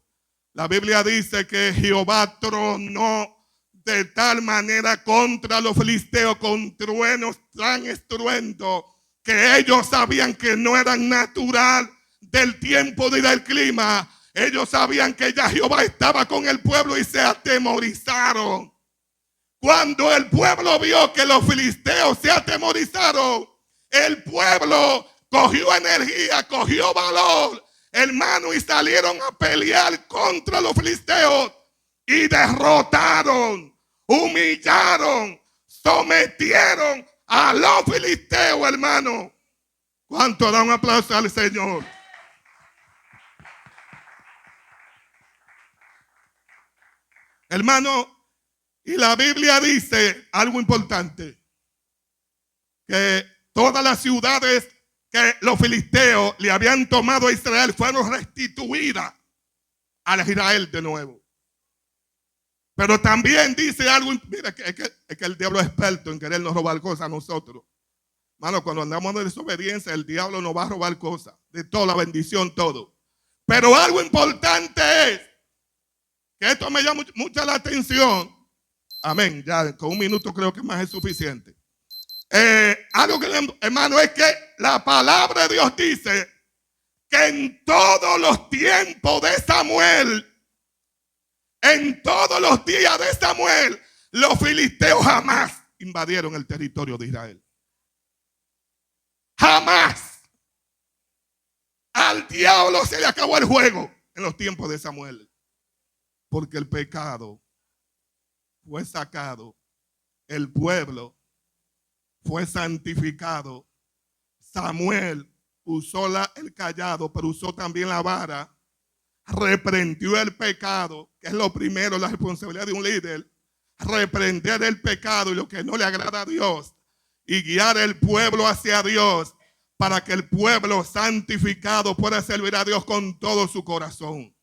la Biblia dice que Jehová tronó de tal manera contra los filisteos con truenos tan estruendos que ellos sabían que no eran natural del tiempo ni del clima. Ellos sabían que ya Jehová estaba con el pueblo y se atemorizaron. Cuando el pueblo vio que los filisteos se atemorizaron, el pueblo cogió energía, cogió valor, hermano, y salieron a pelear contra los filisteos y derrotaron, humillaron, sometieron a los filisteos, hermano. ¿Cuánto da un aplauso al Señor? Hermano, y la Biblia dice algo importante, que todas las ciudades que los filisteos le habían tomado a Israel fueron restituidas a Israel de nuevo. Pero también dice algo, mira, es que el diablo es experto en querernos robar cosas a nosotros. Hermano, cuando andamos de desobediencia, el diablo nos va a robar cosas, de toda la bendición, todo. Pero algo importante es, que esto me llama mucha la atención. Amén, ya con 1 minuto creo que más es suficiente. Algo que, hermano, es que la palabra de Dios dice que en todos los tiempos de Samuel, en todos los días de Samuel, los filisteos jamás invadieron el territorio de Israel. Jamás. Al diablo se le acabó el juego en los tiempos de Samuel. Porque el pecado fue sacado, el pueblo fue santificado. Samuel usó el cayado, pero usó también la vara. Reprendió el pecado, que es lo primero, la responsabilidad de un líder. Reprender el pecado y lo que no le agrada a Dios. Y guiar el pueblo hacia Dios, para que el pueblo santificado pueda servir a Dios con todo su corazón.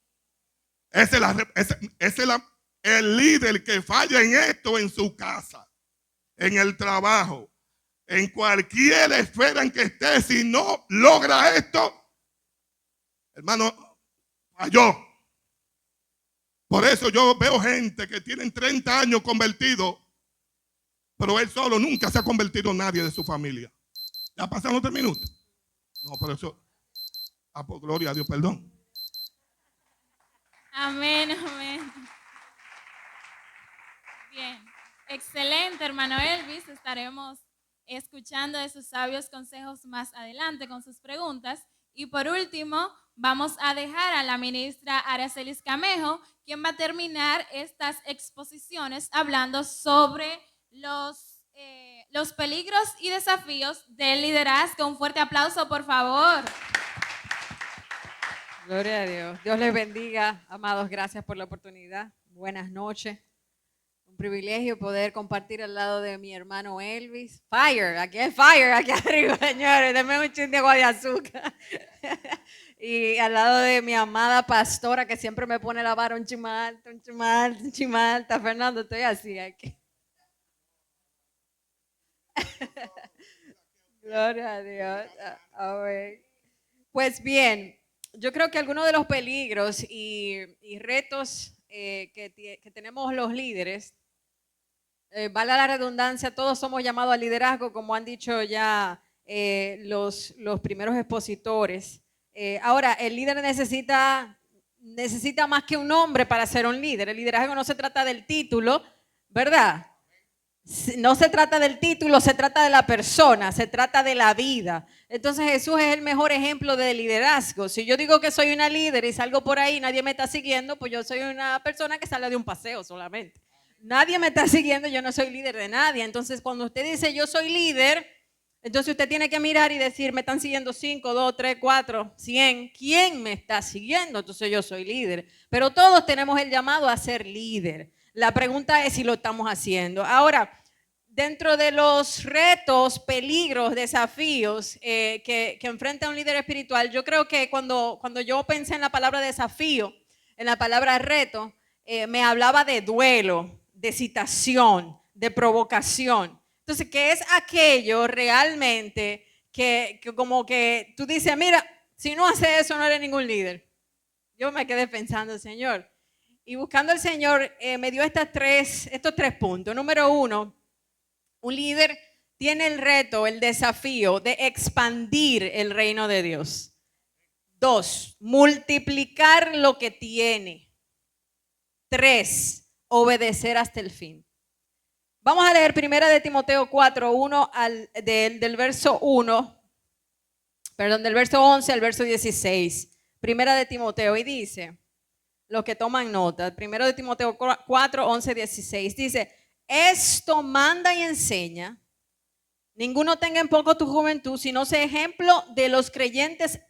El líder que falla en esto en su casa, en el trabajo, en cualquier esfera en que esté, si no logra esto, hermano, falló. Por eso yo veo gente que tienen 30 años convertido, pero él solo nunca se ha convertido nadie de su familia. ¿Ya pasaron 3 minutos? No, pero eso, por gloria a Dios, perdón. Amén, amén. Bien, excelente, hermano Elvis. Estaremos escuchando de sus sabios consejos más adelante con sus preguntas. Y por último, vamos a dejar a la ministra Aracelis Camejo, quien va a terminar estas exposiciones hablando sobre los peligros y desafíos del liderazgo. Un fuerte aplauso, por favor. Gloria a Dios. Dios les bendiga, amados. Gracias por la oportunidad. Buenas noches. Un privilegio poder compartir al lado de mi hermano Elvis. Fire, aquí hay fire, aquí arriba, señores. Denme un chin de agua de azúcar. Y al lado de mi amada pastora que siempre me pone la vara un chimalta, un chimalta, un chimalta. Fernando, estoy así aquí. Gloria a Dios. Amén. Pues bien, yo creo que algunos de los peligros y retos que tenemos los líderes, vale la redundancia, todos somos llamados al liderazgo, como han dicho ya los primeros expositores. Ahora, el líder necesita más que un nombre para ser un líder. El liderazgo no se trata del título, ¿verdad? No se trata del título, se trata de la persona, se trata de la vida. Entonces Jesús es el mejor ejemplo de liderazgo. Si yo digo que soy una líder y salgo por ahí y nadie me está siguiendo, pues yo soy una persona que sale de un paseo solamente. Nadie me está siguiendo, yo no soy líder de nadie. Entonces cuando usted dice yo soy líder, entonces usted tiene que mirar y decir, me están siguiendo 5, 2, 3, 4, 100. ¿Quién me está siguiendo? Entonces yo soy líder. Pero todos tenemos el llamado a ser líder. La pregunta es si lo estamos haciendo. Ahora, dentro de los retos, peligros, desafíos que enfrenta un líder espiritual, yo creo que cuando yo pensé en la palabra desafío, en la palabra reto, me hablaba de duelo, de citación, de provocación. Entonces, ¿qué es aquello realmente que como que tú dices, mira, si no haces eso no eres ningún líder? Yo me quedé pensando, Señor, y buscando al Señor me dio estos tres puntos. Número 1, un líder tiene el reto, el desafío de expandir el reino de Dios. 2, multiplicar lo que tiene. 3, obedecer hasta el fin. Vamos a leer 1 de Timoteo 4, del verso 11 al verso 16. 1 de Timoteo, y dice, los que toman nota, 1 de Timoteo 4, 11, 16, dice, esto manda y enseña, ninguno tenga en poco tu juventud, sino sea ejemplo de los creyentes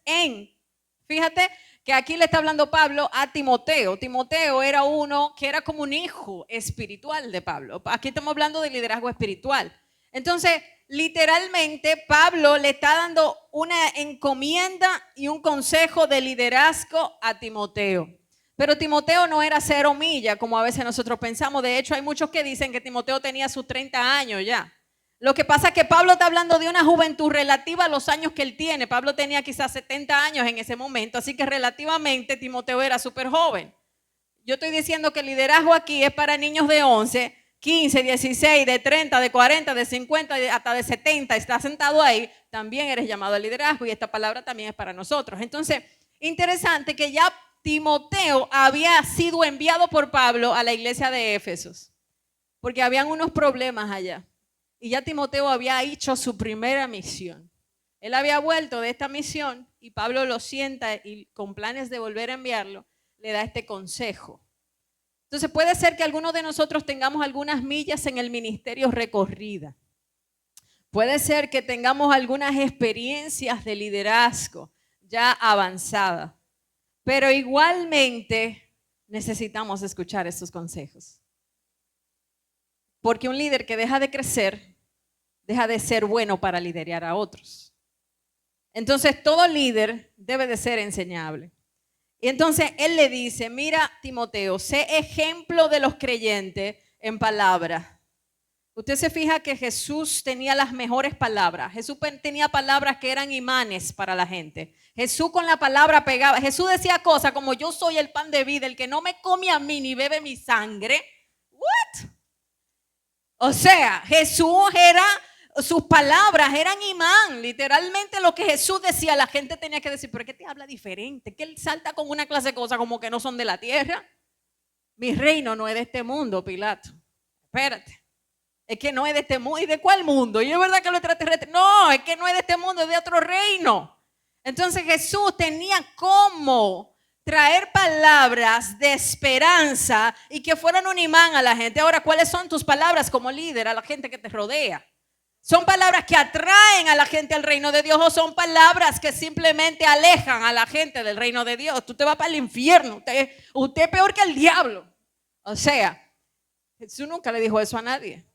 fíjate que aquí le está hablando Pablo a Timoteo. Timoteo era uno que era como un hijo espiritual de Pablo. Aquí estamos hablando de liderazgo espiritual. Entonces, literalmente, Pablo le está dando una encomienda y un consejo de liderazgo a Timoteo. Pero Timoteo no era 0 millas, como a veces nosotros pensamos. De hecho, hay muchos que dicen que Timoteo tenía sus 30 años ya. Lo que pasa es que Pablo está hablando de una juventud relativa a los años que él tiene. Pablo tenía quizás 70 años en ese momento, así que relativamente Timoteo era súper joven. Yo estoy diciendo que el liderazgo aquí es para niños de 11, 15, 16, de 30, de 40, de 50, hasta de 70. Estás sentado ahí, también eres llamado al liderazgo y esta palabra también es para nosotros. Entonces, interesante que ya Timoteo había sido enviado por Pablo a la iglesia de Éfesos, porque habían unos problemas allá. Y ya Timoteo había hecho su primera misión. Él había vuelto de esta misión y Pablo lo sienta y con planes de volver a enviarlo, le da este consejo. Entonces puede ser que algunos de nosotros tengamos algunas millas en el ministerio recorrida. Puede ser que tengamos algunas experiencias de liderazgo ya avanzadas. Pero igualmente necesitamos escuchar estos consejos. Porque un líder que deja de crecer, deja de ser bueno para liderar a otros. Entonces, todo líder debe de ser enseñable. Y entonces él le dice, mira Timoteo, sé ejemplo de los creyentes en palabras. Usted se fija que Jesús tenía las mejores palabras. Jesús tenía palabras que eran imanes para la gente. Jesús con la palabra pegaba. Jesús decía cosas como yo soy el pan de vida, el que no me come a mí ni bebe mi sangre. ¿What? O sea, sus palabras eran imán. Literalmente lo que Jesús decía, la gente tenía que decir, pero ¿qué te habla diferente? Que él salta con una clase de cosas como que no son de la tierra. Mi reino no es de este mundo, Pilato. Espérate. Es que no es de este mundo. ¿Y de cuál mundo? ¿Y es verdad que lo extraterrestre? No, es que no es de este mundo, es de otro reino. Entonces Jesús tenía cómo traer palabras de esperanza y que fueran un imán a la gente. Ahora, ¿cuáles son tus palabras como líder a la gente que te rodea? ¿Son palabras que atraen a la gente al reino de Dios o son palabras que simplemente alejan a la gente del reino de Dios? Tú te vas para el infierno. Usted es peor que el diablo. O sea, Jesús nunca le dijo eso a nadie.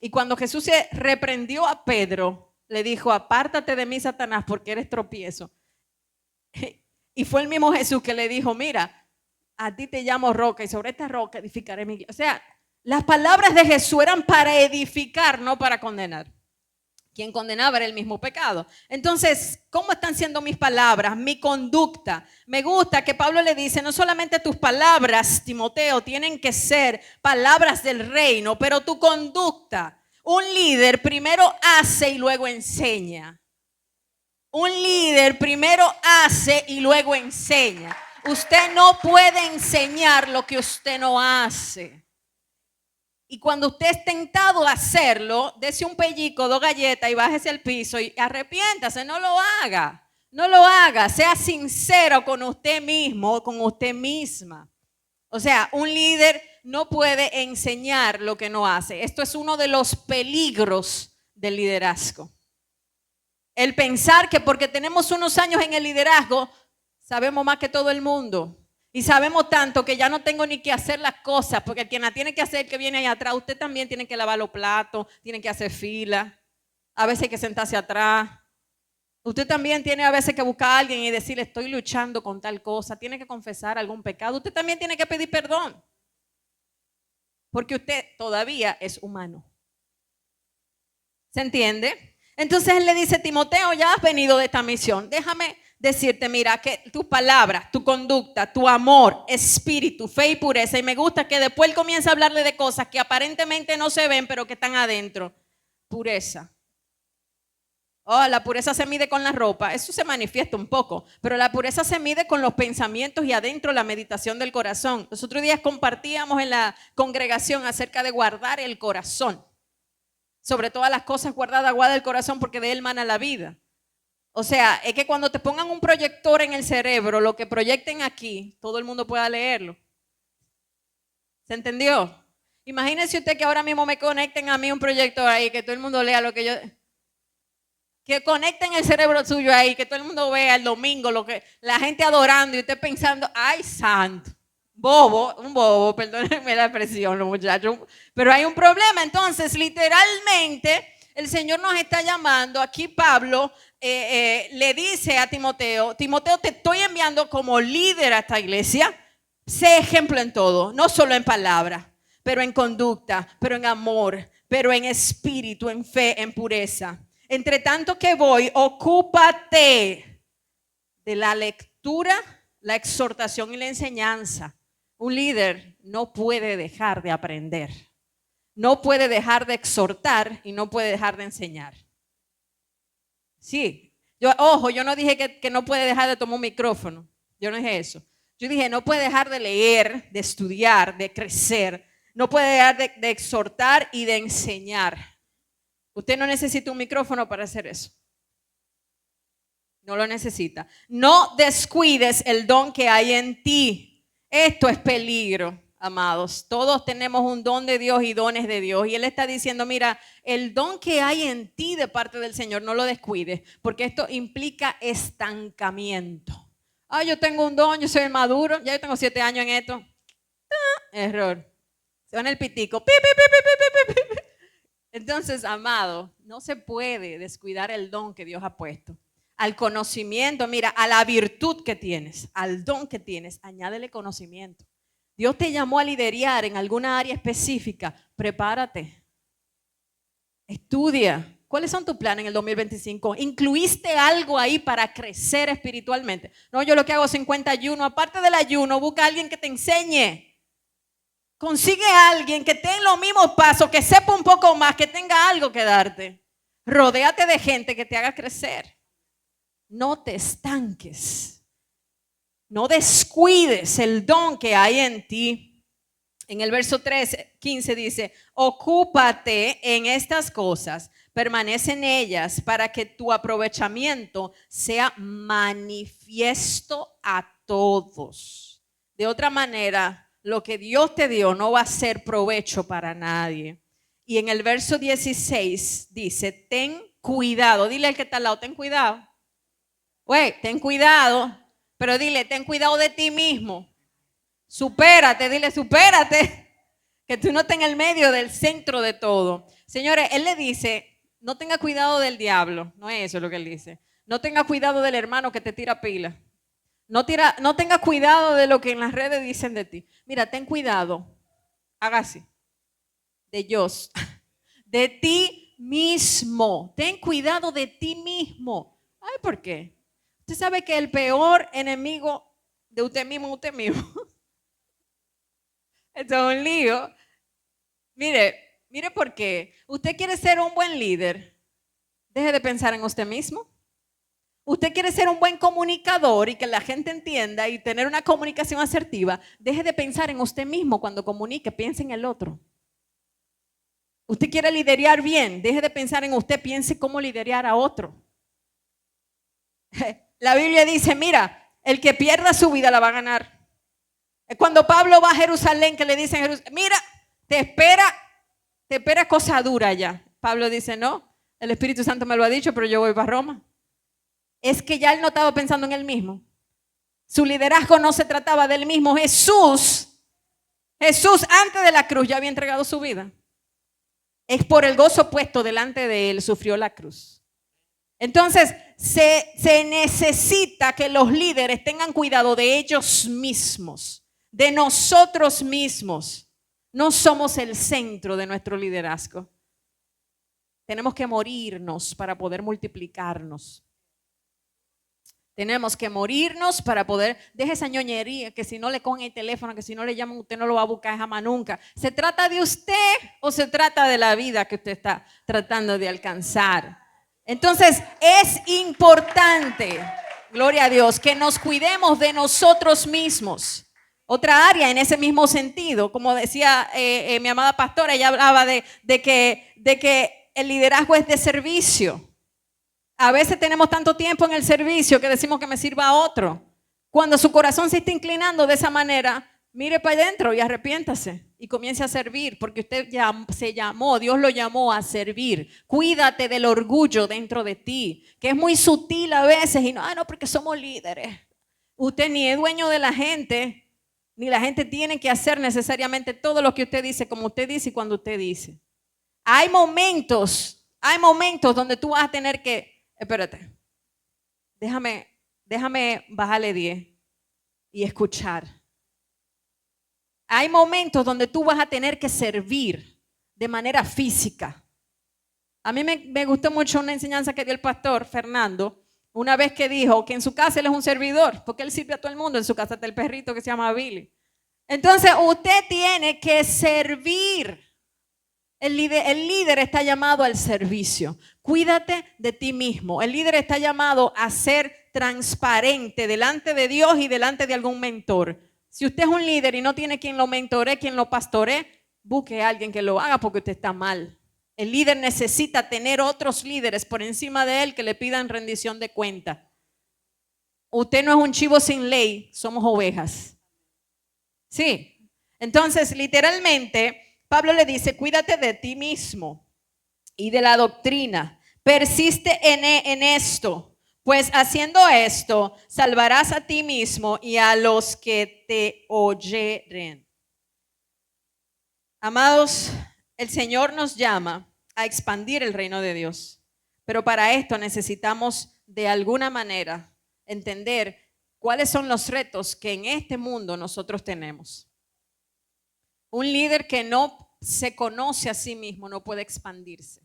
Y cuando Jesús se reprendió a Pedro, le dijo, apártate de mí, Satanás, porque eres tropiezo. Y fue el mismo Jesús que le dijo, mira, a ti te llamo roca y sobre esta roca edificaré mi iglesia. O sea, las palabras de Jesús eran para edificar, no para condenar. Quien condenaba era el mismo pecado. Entonces, ¿cómo están siendo mis palabras, mi conducta? Me gusta que Pablo le dice, no solamente tus palabras, Timoteo, tienen que ser palabras del reino, pero tu conducta. Un líder primero hace y luego enseña. Un líder primero hace y luego enseña. Usted no puede enseñar lo que usted no hace. Y cuando usted es tentado a hacerlo, dese un pellico, 2 galletas y bájese al piso y arrepiéntase, no lo haga. No lo haga, sea sincero con usted mismo, con usted misma. O sea, un líder no puede enseñar lo que no hace. Esto es uno de los peligros del liderazgo. El pensar que porque tenemos unos años en el liderazgo, sabemos más que todo el mundo. Y sabemos tanto que ya no tengo ni que hacer las cosas, porque quien la tiene que hacer, que viene ahí atrás, usted también tiene que lavar los platos, tiene que hacer fila, a veces hay que sentarse atrás. Usted también tiene a veces que buscar a alguien y decirle, estoy luchando con tal cosa, tiene que confesar algún pecado, usted también tiene que pedir perdón, porque usted todavía es humano. ¿Se entiende? Entonces él le dice, Timoteo, ya has venido de esta misión, déjame decirte, mira, que tus palabras, tu conducta, tu amor, espíritu, fe y pureza. Y me gusta que después él comienza a hablarle de cosas que aparentemente no se ven, pero que están adentro. Pureza. Oh, la pureza se mide con la ropa. Eso se manifiesta un poco. Pero la pureza se mide con los pensamientos y adentro la meditación del corazón. Los otros días compartíamos en la congregación acerca de guardar el corazón. Sobre todas las cosas guardadas, guarda el corazón porque de él mana la vida. O sea, es que cuando te pongan un proyector en el cerebro, lo que proyecten aquí, todo el mundo pueda leerlo. ¿Se entendió? Imagínense usted que ahora mismo me conecten a mí un proyector ahí, que todo el mundo lea lo que yo... Que conecten el cerebro suyo ahí, que todo el mundo vea el domingo, lo que la gente adorando y usted pensando, ay, santo. Un bobo, perdónenme la expresión, los muchachos. Pero hay un problema. Entonces, literalmente, el Señor nos está llamando. Aquí Pablo le dice a Timoteo, Timoteo, te estoy enviando como líder a esta iglesia. Sé ejemplo en todo, no solo en palabras, pero en conducta, pero en amor, pero en espíritu, en fe, en pureza. Entre tanto que voy, ocúpate de la lectura, la exhortación y la enseñanza. Un líder no puede dejar de aprender, no puede dejar de exhortar y no puede dejar de enseñar. Sí, yo no dije que no puede dejar de tomar un micrófono, yo no dije eso. Yo dije no puede dejar de leer, de estudiar, de crecer, no puede dejar de exhortar y de enseñar. Usted no necesita un micrófono para hacer eso. No lo necesita. No descuides el don que hay en ti. Esto es peligro, amados. Todos tenemos un don de Dios y dones de Dios. Y Él está diciendo, mira, el don que hay en ti de parte del Señor, no lo descuides, porque esto implica estancamiento. Yo tengo un don, yo soy maduro, ya yo tengo 7 años en esto. Error. Se va en el pitico. Pi, pi, pi, pi, pi, pi, pi. Entonces, amado, no se puede descuidar el don que Dios ha puesto. al conocimiento, mira, a la virtud que tienes, al don que tienes, añádele conocimiento. Dios te llamó a liderar en alguna área específica, prepárate, estudia. ¿Cuáles son tus planes en el 2025? ¿Incluiste algo ahí para crecer espiritualmente? No, yo lo que hago es 50 ayuno. Aparte del ayuno, busca a alguien que te enseñe. Consigue a alguien que tenga los mismos pasos, que sepa un poco más, que tenga algo que darte. Rodéate de gente que te haga crecer. No te estanques. No descuides el don que hay en ti. En el verso 15 dice, ocúpate en estas cosas, permanece en ellas para que tu aprovechamiento sea manifiesto a todos. De otra manera, lo que Dios te dio no va a ser provecho para nadie. Y en el verso 16 dice, ten cuidado. Dile al que está al lado, ten cuidado. Güey, ten cuidado, pero dile, ten cuidado de ti mismo. Supérate, dile, supérate. Que tú no estés en el medio del centro de todo. Señores, él le dice, no tenga cuidado del diablo. No es eso lo que él dice. No tenga cuidado del hermano que te tira pila. No tenga cuidado de lo que en las redes dicen de ti. Mira, ten cuidado. Haga así. De Dios. De ti mismo. Ten cuidado de ti mismo. Ay, ¿por qué? Usted sabe que el peor enemigo de usted mismo es usted mismo. Esto es un lío. Mire por qué. Usted quiere ser un buen líder. Deje de pensar en usted mismo. Usted quiere ser un buen comunicador y que la gente entienda y tener una comunicación asertiva. Deje de pensar en usted mismo cuando comunique. Piense en el otro. Usted quiere liderar bien. Deje de pensar en usted. Piense cómo liderar a otro. La Biblia dice, mira, el que pierda su vida la va a ganar. Cuando Pablo va a Jerusalén, que le dicen, mira, te espera cosa dura allá. Pablo dice, no, el Espíritu Santo me lo ha dicho, pero yo voy para Roma. Es que ya él no estaba pensando en él mismo. Su liderazgo no se trataba del mismo. Jesús antes de la cruz ya había entregado su vida. Es por el gozo puesto delante de él, sufrió la cruz. Entonces, se necesita que los líderes tengan cuidado de ellos mismos, de nosotros mismos. No somos el centro de nuestro liderazgo. Tenemos que morirnos para poder multiplicarnos. Tenemos que morirnos para poder, deje esa ñoñería, que si no le cogen el teléfono, que si no le llaman, usted no lo va a buscar jamás nunca. ¿Se trata de usted o se trata de la vida que usted está tratando de alcanzar? Entonces es importante, gloria a Dios, que nos cuidemos de nosotros mismos. Otra área en ese mismo sentido, como decía mi amada pastora, ella hablaba de que el liderazgo es de servicio. A veces tenemos tanto tiempo en el servicio que decimos que me sirva a otro. Cuando su corazón se está inclinando de esa manera, mire para adentro y arrepiéntase y comience a servir, porque usted ya se llamó, Dios lo llamó a servir. Cuídate del orgullo dentro de ti, que es muy sutil a veces y no, porque somos líderes. Usted ni es dueño de la gente, ni la gente tiene que hacer necesariamente todo lo que usted dice, como usted dice y cuando usted dice. Hay momentos donde tú vas a tener que, espérate, déjame bajarle 10 y escuchar. Hay momentos donde tú vas a tener que servir de manera física. A mí me gustó mucho una enseñanza que dio el pastor Fernando, una vez que dijo que en su casa él es un servidor, porque él sirve a todo el mundo. En su casa está el perrito que se llama Billy. Entonces usted tiene que servir. El líder está llamado al servicio. Cuídate de ti mismo. El líder está llamado a ser transparente delante de Dios y delante de algún mentor. Si usted es un líder y no tiene quien lo mentoree, quien lo pastoree, busque a alguien que lo haga porque usted está mal. El líder necesita tener otros líderes por encima de él que le pidan rendición de cuenta. Usted no es un chivo sin ley, somos ovejas. Sí. Entonces, literalmente, Pablo le dice, cuídate de ti mismo y de la doctrina. Persiste en esto. Pues haciendo esto, salvarás a ti mismo y a los que te oyeren. Amados, el Señor nos llama a expandir el reino de Dios. Pero para esto necesitamos de alguna manera entender cuáles son los retos que en este mundo nosotros tenemos. Un líder que no se conoce a sí mismo no puede expandirse.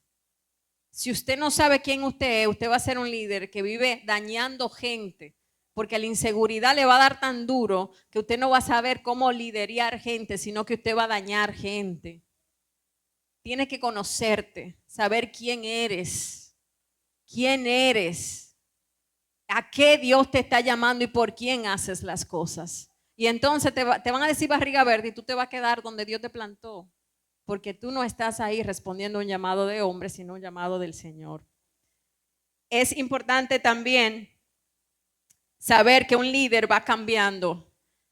Si usted no sabe quién usted es, usted va a ser un líder que vive dañando gente, porque la inseguridad le va a dar tan duro que usted no va a saber cómo liderar gente, sino que usted va a dañar gente. Tienes que conocerte, saber quién eres, a qué Dios te está llamando y por quién haces las cosas. Y entonces te van a decir barriga verde y tú te vas a quedar donde Dios te plantó, porque tú no estás ahí respondiendo a un llamado de hombre, sino un llamado del Señor. Es importante también saber que un líder va cambiando.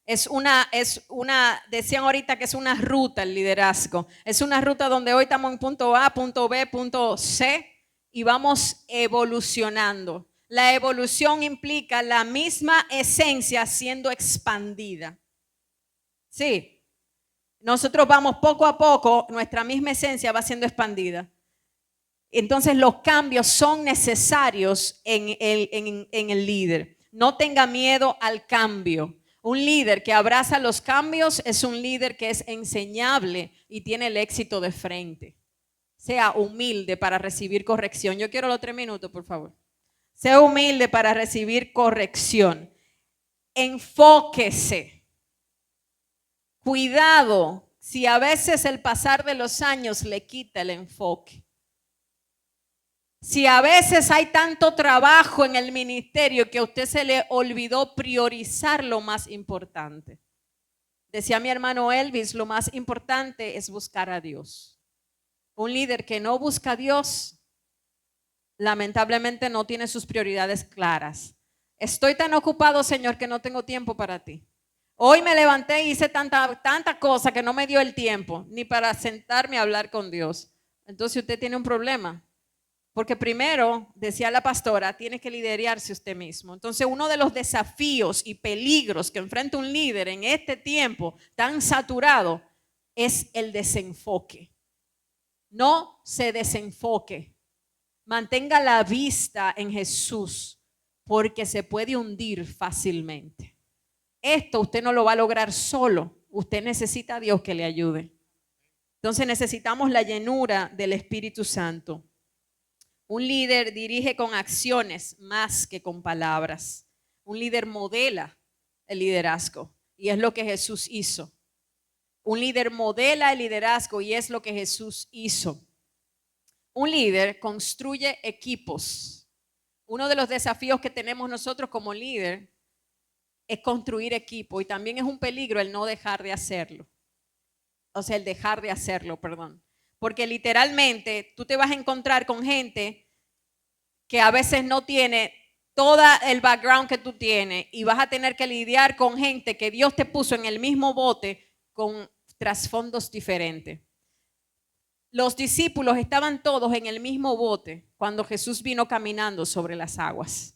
Decían ahorita que es una ruta el liderazgo. Es una ruta donde hoy estamos en punto A, punto B, punto C y vamos evolucionando. La evolución implica la misma esencia siendo expandida. Sí, nosotros vamos poco a poco, nuestra misma esencia va siendo expandida. Entonces los cambios son necesarios en el líder. No tenga miedo al cambio. Un líder que abraza los cambios es un líder que es enseñable y tiene el éxito de frente. Sea humilde para recibir corrección. Yo quiero los 3 minutos, por favor. Sea humilde para recibir corrección. Enfóquese. Cuidado si a veces el pasar de los años le quita el enfoque. Si a veces hay tanto trabajo en el ministerio que a usted se le olvidó priorizar lo más importante. Decía mi hermano Elvis, lo más importante es buscar a Dios. Un líder que no busca a Dios, lamentablemente no tiene sus prioridades claras. Estoy tan ocupado, Señor, que no tengo tiempo para ti. Hoy me levanté y hice tanta cosa que no me dio el tiempo ni para sentarme a hablar con Dios. Entonces usted tiene un problema. Porque primero, decía la pastora, tiene que liderarse usted mismo. Entonces, uno de los desafíos y peligros que enfrenta un líder en este tiempo tan saturado es el desenfoque. No se desenfoque. Mantenga la vista en Jesús, porque se puede hundir fácilmente. Esto usted no lo va a lograr solo. Usted necesita a Dios que le ayude. Entonces, necesitamos la llenura del Espíritu Santo. Un líder dirige con acciones más que con palabras. Un líder modela el liderazgo y es lo que Jesús hizo. Un líder modela el liderazgo y es lo que Jesús hizo. Un líder construye equipos. Uno de los desafíos que tenemos nosotros como líder es construir equipo y también es un peligro el no dejar de hacerlo. O sea, el dejar de hacerlo, perdón. Porque literalmente tú te vas a encontrar con gente que a veces no tiene todo el background que tú tienes y vas a tener que lidiar con gente que Dios te puso en el mismo bote con trasfondos diferentes. Los discípulos estaban todos en el mismo bote cuando Jesús vino caminando sobre las aguas.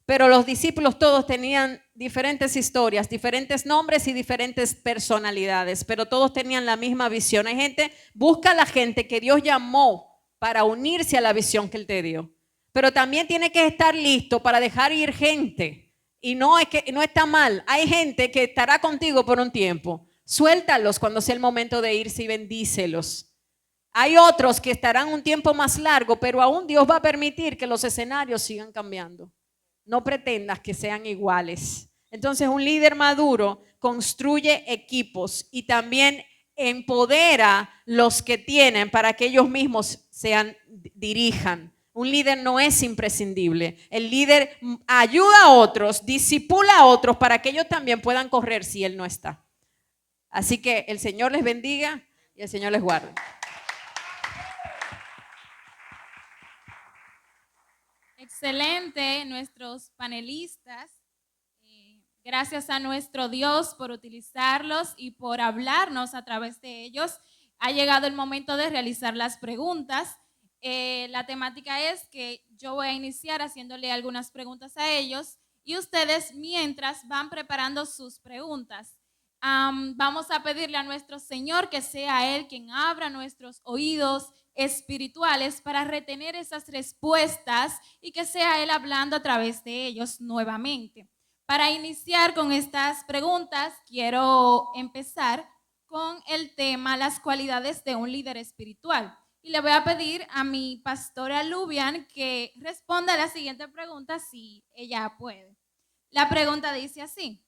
Pero los discípulos todos tenían diferentes historias, diferentes nombres y diferentes personalidades, pero todos tenían la misma visión. Hay gente, busca a la gente que Dios llamó para unirse a la visión que Él te dio. Pero también tiene que estar listo para dejar ir gente. Y no está mal. Hay gente que estará contigo por un tiempo. Suéltalos cuando sea el momento de irse y bendícelos. Hay otros que estarán un tiempo más largo, pero aún Dios va a permitir que los escenarios sigan cambiando. No pretendas que sean iguales. Entonces, un líder maduro construye equipos y también empodera los que tienen para que ellos mismos dirijan. Un líder no es imprescindible. El líder ayuda a otros, discipula a otros para que ellos también puedan correr si él no está. Así que el Señor les bendiga y el Señor les guarde. Excelente, nuestros panelistas. Gracias a nuestro Dios por utilizarlos y por hablarnos a través de ellos. Ha llegado el momento de realizar las preguntas. La temática es que yo voy a iniciar haciéndole algunas preguntas a ellos y ustedes mientras van preparando sus preguntas. Vamos a pedirle a nuestro Señor que sea Él quien abra nuestros oídos, espirituales para retener esas respuestas y que sea Él hablando a través de ellos nuevamente. Para iniciar con estas preguntas, quiero empezar con el tema las cualidades de un líder espiritual. Y le voy a pedir a mi pastora Lubian que responda a la siguiente pregunta si ella puede. La pregunta dice así.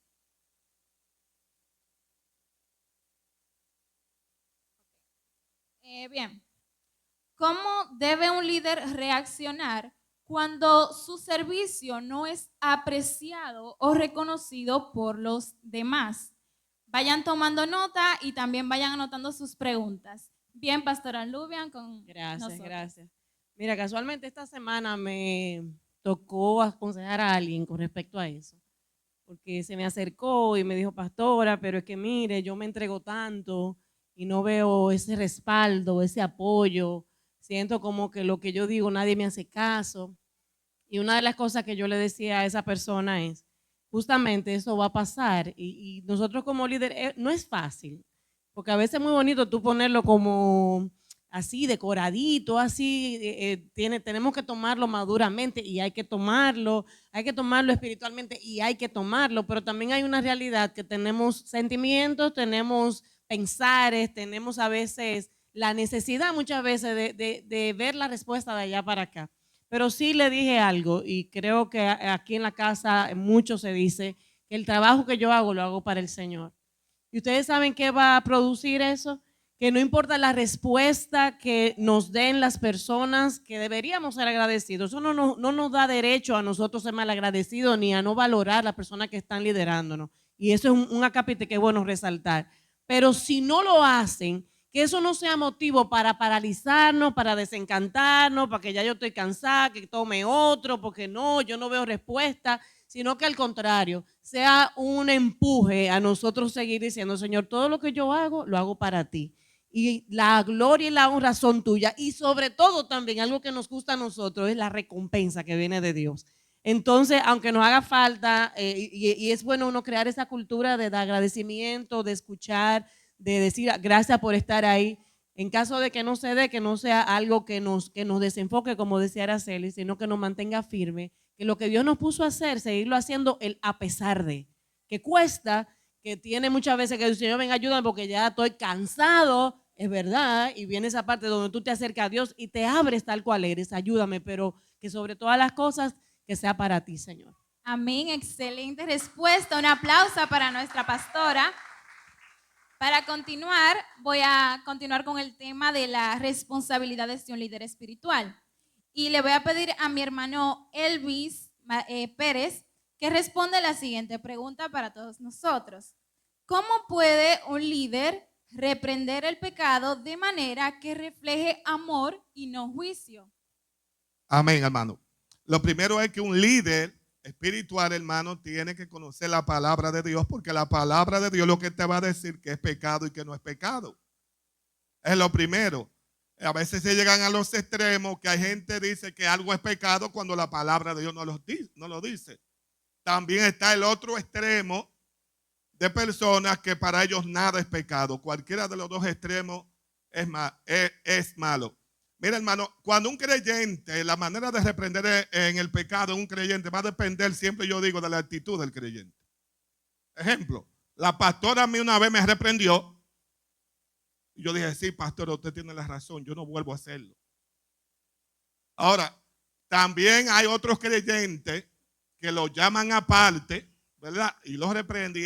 Bien, ¿cómo debe un líder reaccionar cuando su servicio no es apreciado o reconocido por los demás? Vayan tomando nota y también vayan anotando sus preguntas. Bien, pastora Lubian, con nosotros. Gracias. Mira, casualmente esta semana me tocó aconsejar a alguien con respecto a eso, porque se me acercó y me dijo, pastora, pero es que mire, yo me entrego tanto y no veo ese respaldo, ese apoyo, siento como que lo que yo digo nadie me hace caso. Y una de las cosas que yo le decía a esa persona es, justamente eso va a pasar y nosotros como líder no es fácil, porque a veces es muy bonito tú ponerlo como así decoradito, así, tenemos que tomarlo maduramente y hay que tomarlo espiritualmente y hay que tomarlo, pero también hay una realidad que tenemos sentimientos, tenemos pensares, tenemos a veces la necesidad muchas veces de ver la respuesta de allá para acá. Pero sí le dije algo y creo que aquí en la casa mucho se dice que el trabajo que yo hago lo hago para el Señor. ¿Y ustedes saben qué va a producir eso? Que no importa la respuesta que nos den las personas, que deberíamos ser agradecidos. Eso no nos da derecho a nosotros ser malagradecidos ni a no valorar a las personas que están liderándonos. Y eso es un acápite que es bueno resaltar. Pero si no lo hacen, que eso no sea motivo para paralizarnos, para desencantarnos, para que ya yo estoy cansada, que tome otro, porque no, yo no veo respuesta, sino que al contrario, sea un empuje a nosotros seguir diciendo, Señor, todo lo que yo hago, lo hago para ti. Y la gloria y la honra son tuyas. Y sobre todo también, algo que nos gusta a nosotros, es la recompensa que viene de Dios. Entonces, aunque nos haga falta, y es bueno uno crear esa cultura de agradecimiento, de escuchar, de decir gracias por estar ahí, en caso de que no se dé, que no sea algo que nos desenfoque, como decía Araceli, sino que nos mantenga firme, que lo que Dios nos puso a hacer, seguirlo haciendo el a pesar de, que cuesta, que tiene muchas veces que el Señor venga, ayúdame porque ya estoy cansado, es verdad, y viene esa parte donde tú te acercas a Dios y te abres tal cual eres, ayúdame, pero que sobre todas las cosas, que sea para ti, Señor. Amén, excelente respuesta, un aplauso para nuestra pastora. Para continuar, voy a continuar con el tema de las responsabilidades de un líder espiritual. Y le voy a pedir a mi hermano Elvis Pérez que responda la siguiente pregunta para todos nosotros. ¿Cómo puede un líder reprender el pecado de manera que refleje amor y no juicio? Amén, hermano. Lo primero es que un líder espiritual, hermano, tiene que conocer la palabra de Dios, porque la palabra de Dios es lo que te va a decir que es pecado y que no es pecado. Es lo primero. A veces se llegan a los extremos que hay gente que dice que algo es pecado cuando la palabra de Dios no lo dice. También está el otro extremo de personas que para ellos nada es pecado. Cualquiera de los dos extremos es malo. Mira, hermano, cuando un creyente, la manera de reprender en el pecado de un creyente va a depender, siempre yo digo, de la actitud del creyente. Ejemplo, la pastora a mí una vez me reprendió y yo dije, sí, pastora, usted tiene la razón, yo no vuelvo a hacerlo. Ahora, también hay otros creyentes que lo llaman aparte, ¿verdad? Y los reprende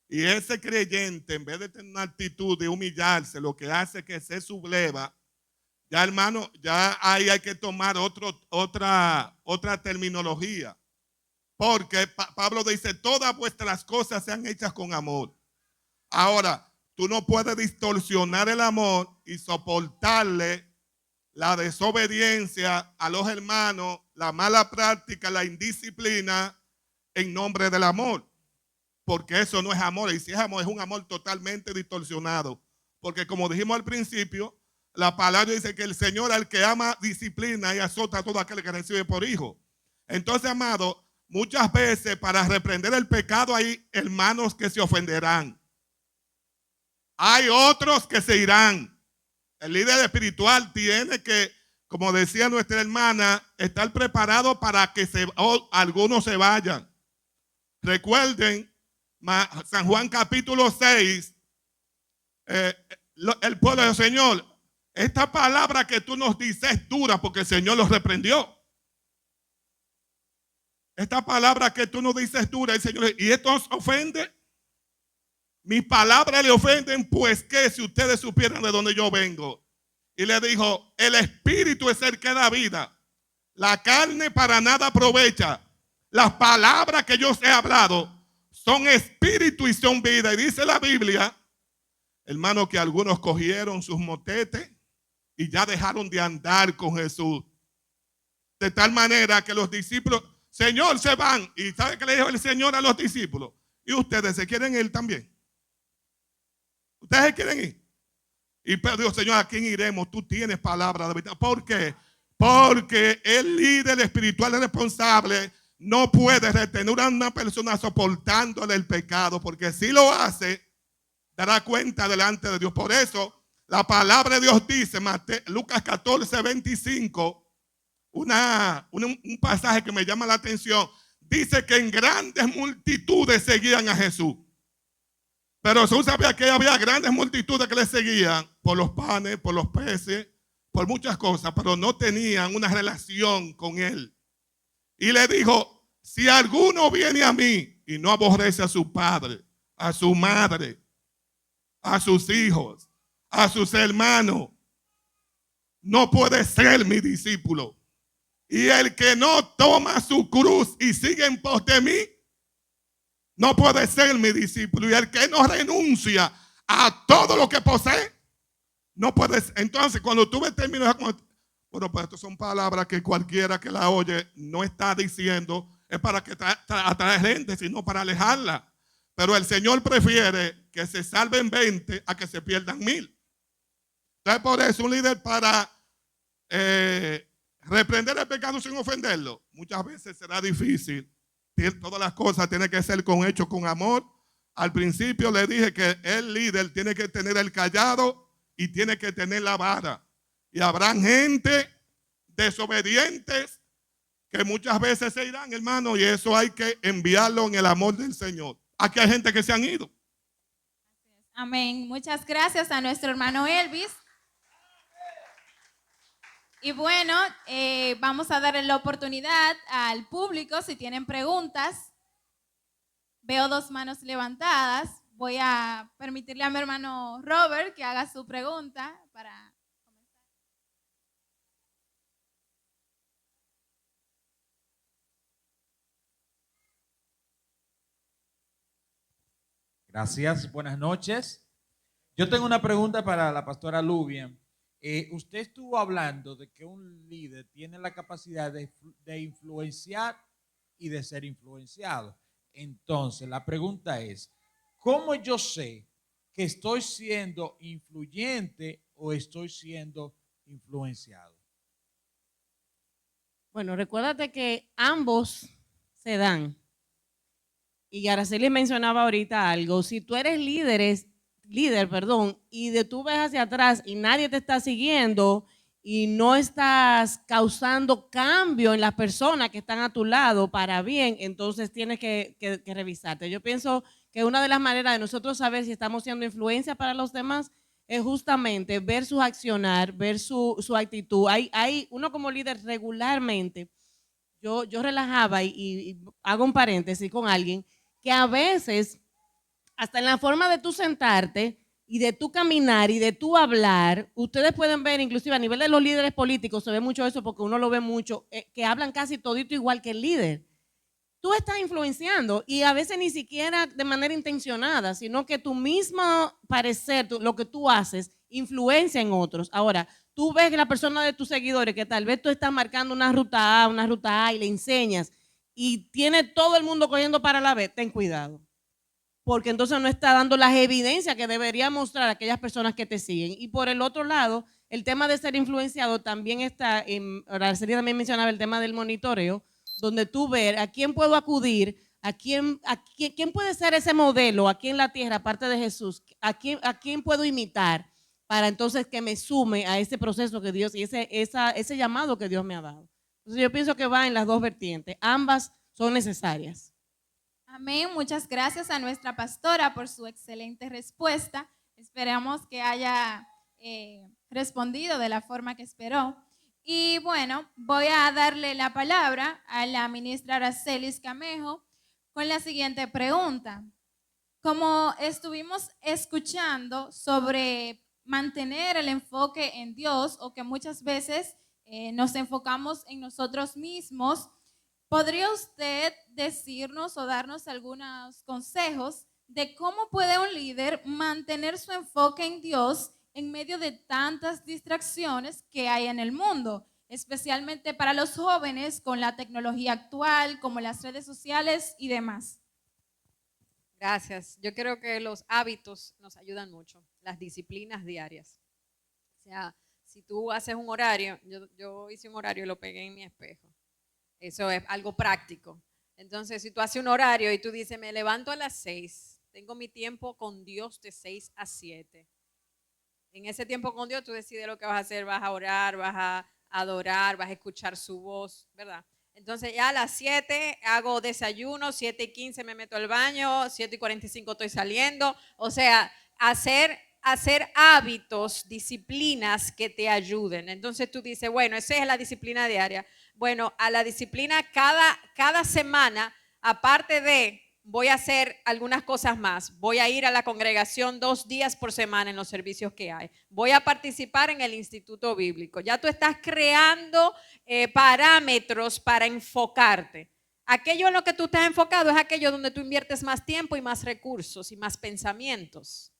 y ese creyente, en vez de tener una actitud de humillarse, lo que hace es que se subleva. Ya, hermano, ya ahí hay que tomar otra terminología. Porque Pablo dice, todas vuestras cosas sean hechas con amor. Ahora, tú no puedes distorsionar el amor y soportarle la desobediencia a los hermanos, la mala práctica, la indisciplina en nombre del amor. Porque eso no es amor. Y si es amor, es un amor totalmente distorsionado. Porque como dijimos al principio, la palabra dice que el Señor al que ama disciplina y azota a todo aquel que recibe por hijo. Entonces, amado, muchas veces para reprender el pecado hay hermanos que se ofenderán. Hay otros que se irán. El líder espiritual tiene que, como decía nuestra hermana, estar preparado para que algunos se vayan. Recuerden, San Juan capítulo 6, el pueblo del Señor, esta palabra que tú nos dices es dura porque el Señor los reprendió. Esta palabra que tú nos dices es dura, el Señor, y esto os ofende. Mis palabras le ofenden, pues que si ustedes supieran de dónde yo vengo. Y le dijo, el espíritu es el que da vida. La carne para nada aprovecha. Las palabras que yo os he hablado son espíritu y son vida. Y dice la Biblia, hermano, que algunos cogieron sus motetes y ya dejaron de andar con Jesús. De tal manera que los discípulos, Señor, se van. ¿Y sabe qué le dijo el Señor a los discípulos? Y ustedes se quieren ir también. Ustedes se quieren ir. Y Pedro dijo, Señor, ¿a quién iremos? Tú tienes palabra de verdad. ¿Por qué? Porque el líder espiritual responsable no puede retener a una persona soportándole el pecado, porque si lo hace, dará cuenta delante de Dios. Por eso, la palabra de Dios dice, Lucas 14, 25, un pasaje que me llama la atención, dice que en grandes multitudes seguían a Jesús. Pero Jesús sabía que había grandes multitudes que le seguían por los panes, por los peces, por muchas cosas, pero no tenían una relación con él. Y le dijo, si alguno viene a mí y no aborrece a su padre, a su madre, a sus hijos, a sus hermanos, no puede ser mi discípulo. Y el que no toma su cruz y sigue en pos de mí, no puede ser mi discípulo. Y el que no renuncia a todo lo que posee, no puede ser. Entonces, cuando tú ves términos, bueno, pues estas son palabras que cualquiera que la oye no está diciendo, es para que atraer gente, sino para alejarla. Pero el Señor prefiere que se salven 20 a que se pierdan 1000. Entonces, por eso un líder para reprender el pecado sin ofenderlo, muchas veces será difícil. Todas las cosas tienen que ser con hechos, con amor. Al principio le dije que el líder tiene que tener el callado y tiene que tener la vara. Y habrán gente desobedientes que muchas veces se irán, hermano, y eso hay que enviarlo en el amor del Señor. Aquí hay gente que se han ido. Amén. Muchas gracias a nuestro hermano Elvis. Y bueno, vamos a darle la oportunidad al público si tienen preguntas. Veo 2 manos levantadas. Voy a permitirle a mi hermano Robert que haga su pregunta para comenzar. Gracias, buenas noches. Yo tengo una pregunta para la pastora Lubian. Usted estuvo hablando de que un líder tiene la capacidad de influenciar y de ser influenciado. Entonces, la pregunta es, ¿cómo yo sé que estoy siendo influyente o estoy siendo influenciado? Bueno, recuérdate que ambos se dan. Y Araceli mencionaba ahorita algo. Si tú eres líder, y tú ves hacia atrás y nadie te está siguiendo y no estás causando cambio en las personas que están a tu lado para bien, entonces tienes que revisarte. Yo pienso que una de las maneras de nosotros saber si estamos siendo influencia para los demás es justamente ver su accionar, ver su actitud. Hay uno como líder regularmente, yo relajaba y hago un paréntesis con alguien que a veces hasta en la forma de tú sentarte y de tú caminar y de tú hablar, ustedes pueden ver, inclusive a nivel de los líderes políticos, se ve mucho eso porque uno lo ve mucho, que hablan casi todito igual que el líder. Tú estás influenciando y a veces ni siquiera de manera intencionada, sino que tu mismo parecer, lo que tú haces, influencia en otros. Ahora, tú ves que la persona de tus seguidores, que tal vez tú estás marcando una ruta A y le enseñas y tiene todo el mundo cogiendo para la vez, ten cuidado. Porque entonces no está dando las evidencias que debería mostrar a aquellas personas que te siguen. Y por el otro lado, el tema de ser influenciado también está, Araceli también mencionaba el tema del monitoreo, donde tú ves a quién puedo acudir, quién puede ser ese modelo aquí en la tierra, aparte de Jesús, a quién puedo imitar. para entonces que me sume a ese proceso que Dios y ese llamado que Dios me ha dado. Entonces yo pienso que va en las dos vertientes, ambas son necesarias. Amén. Muchas gracias a nuestra pastora por su excelente respuesta. Esperamos que haya respondido de la forma que esperó. Y bueno, voy a darle la palabra a la ministra Aracelis Camejo con la siguiente pregunta. Como estuvimos escuchando sobre mantener el enfoque en Dios, o que muchas veces nos enfocamos en nosotros mismos, ¿podría usted decirnos o darnos algunos consejos de cómo puede un líder mantener su enfoque en Dios en medio de tantas distracciones que hay en el mundo, especialmente para los jóvenes con la tecnología actual, como las redes sociales y demás? Gracias. Yo creo que los hábitos nos ayudan mucho, las disciplinas diarias. O sea, si tú haces un horario, yo hice un horario y lo pegué en mi espejo. Eso es algo práctico. Entonces, si tú haces un horario y tú dices, me levanto a las 6, tengo mi tiempo con Dios de 6 a 7. En ese tiempo con Dios tú decides lo que vas a hacer, vas a orar, vas a adorar, vas a escuchar su voz, ¿verdad? Entonces ya a las 7 hago desayuno, 7:15 me meto al baño, 7:45 estoy saliendo. O sea, hacer hábitos, disciplinas que te ayuden. Entonces tú dices, bueno, esa es la disciplina diaria. Bueno, a la disciplina cada semana, aparte de, voy a hacer algunas cosas más. Voy a ir a la congregación 2 días por semana en los servicios que hay. Voy a participar en el Instituto Bíblico. Ya tú estás creando parámetros para enfocarte. Aquello en lo que tú estás enfocado es aquello donde tú inviertes más tiempo y más recursos y más pensamientos.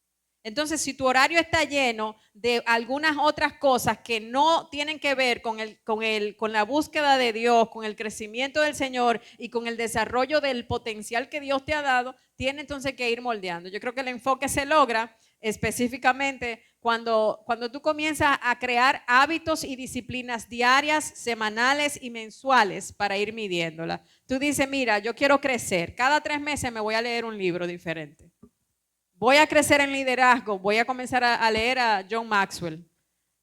Entonces, si tu horario está lleno de algunas otras cosas que no tienen que ver con la búsqueda de Dios, con el crecimiento del Señor y con el desarrollo del potencial que Dios te ha dado, tiene entonces que ir moldeando. Yo creo que el enfoque se logra específicamente cuando tú comienzas a crear hábitos y disciplinas diarias, semanales y mensuales para ir midiéndola. Tú dices, mira, yo quiero crecer. Cada 3 meses me voy a leer un libro diferente. Voy a crecer en liderazgo, voy a comenzar a leer a John Maxwell.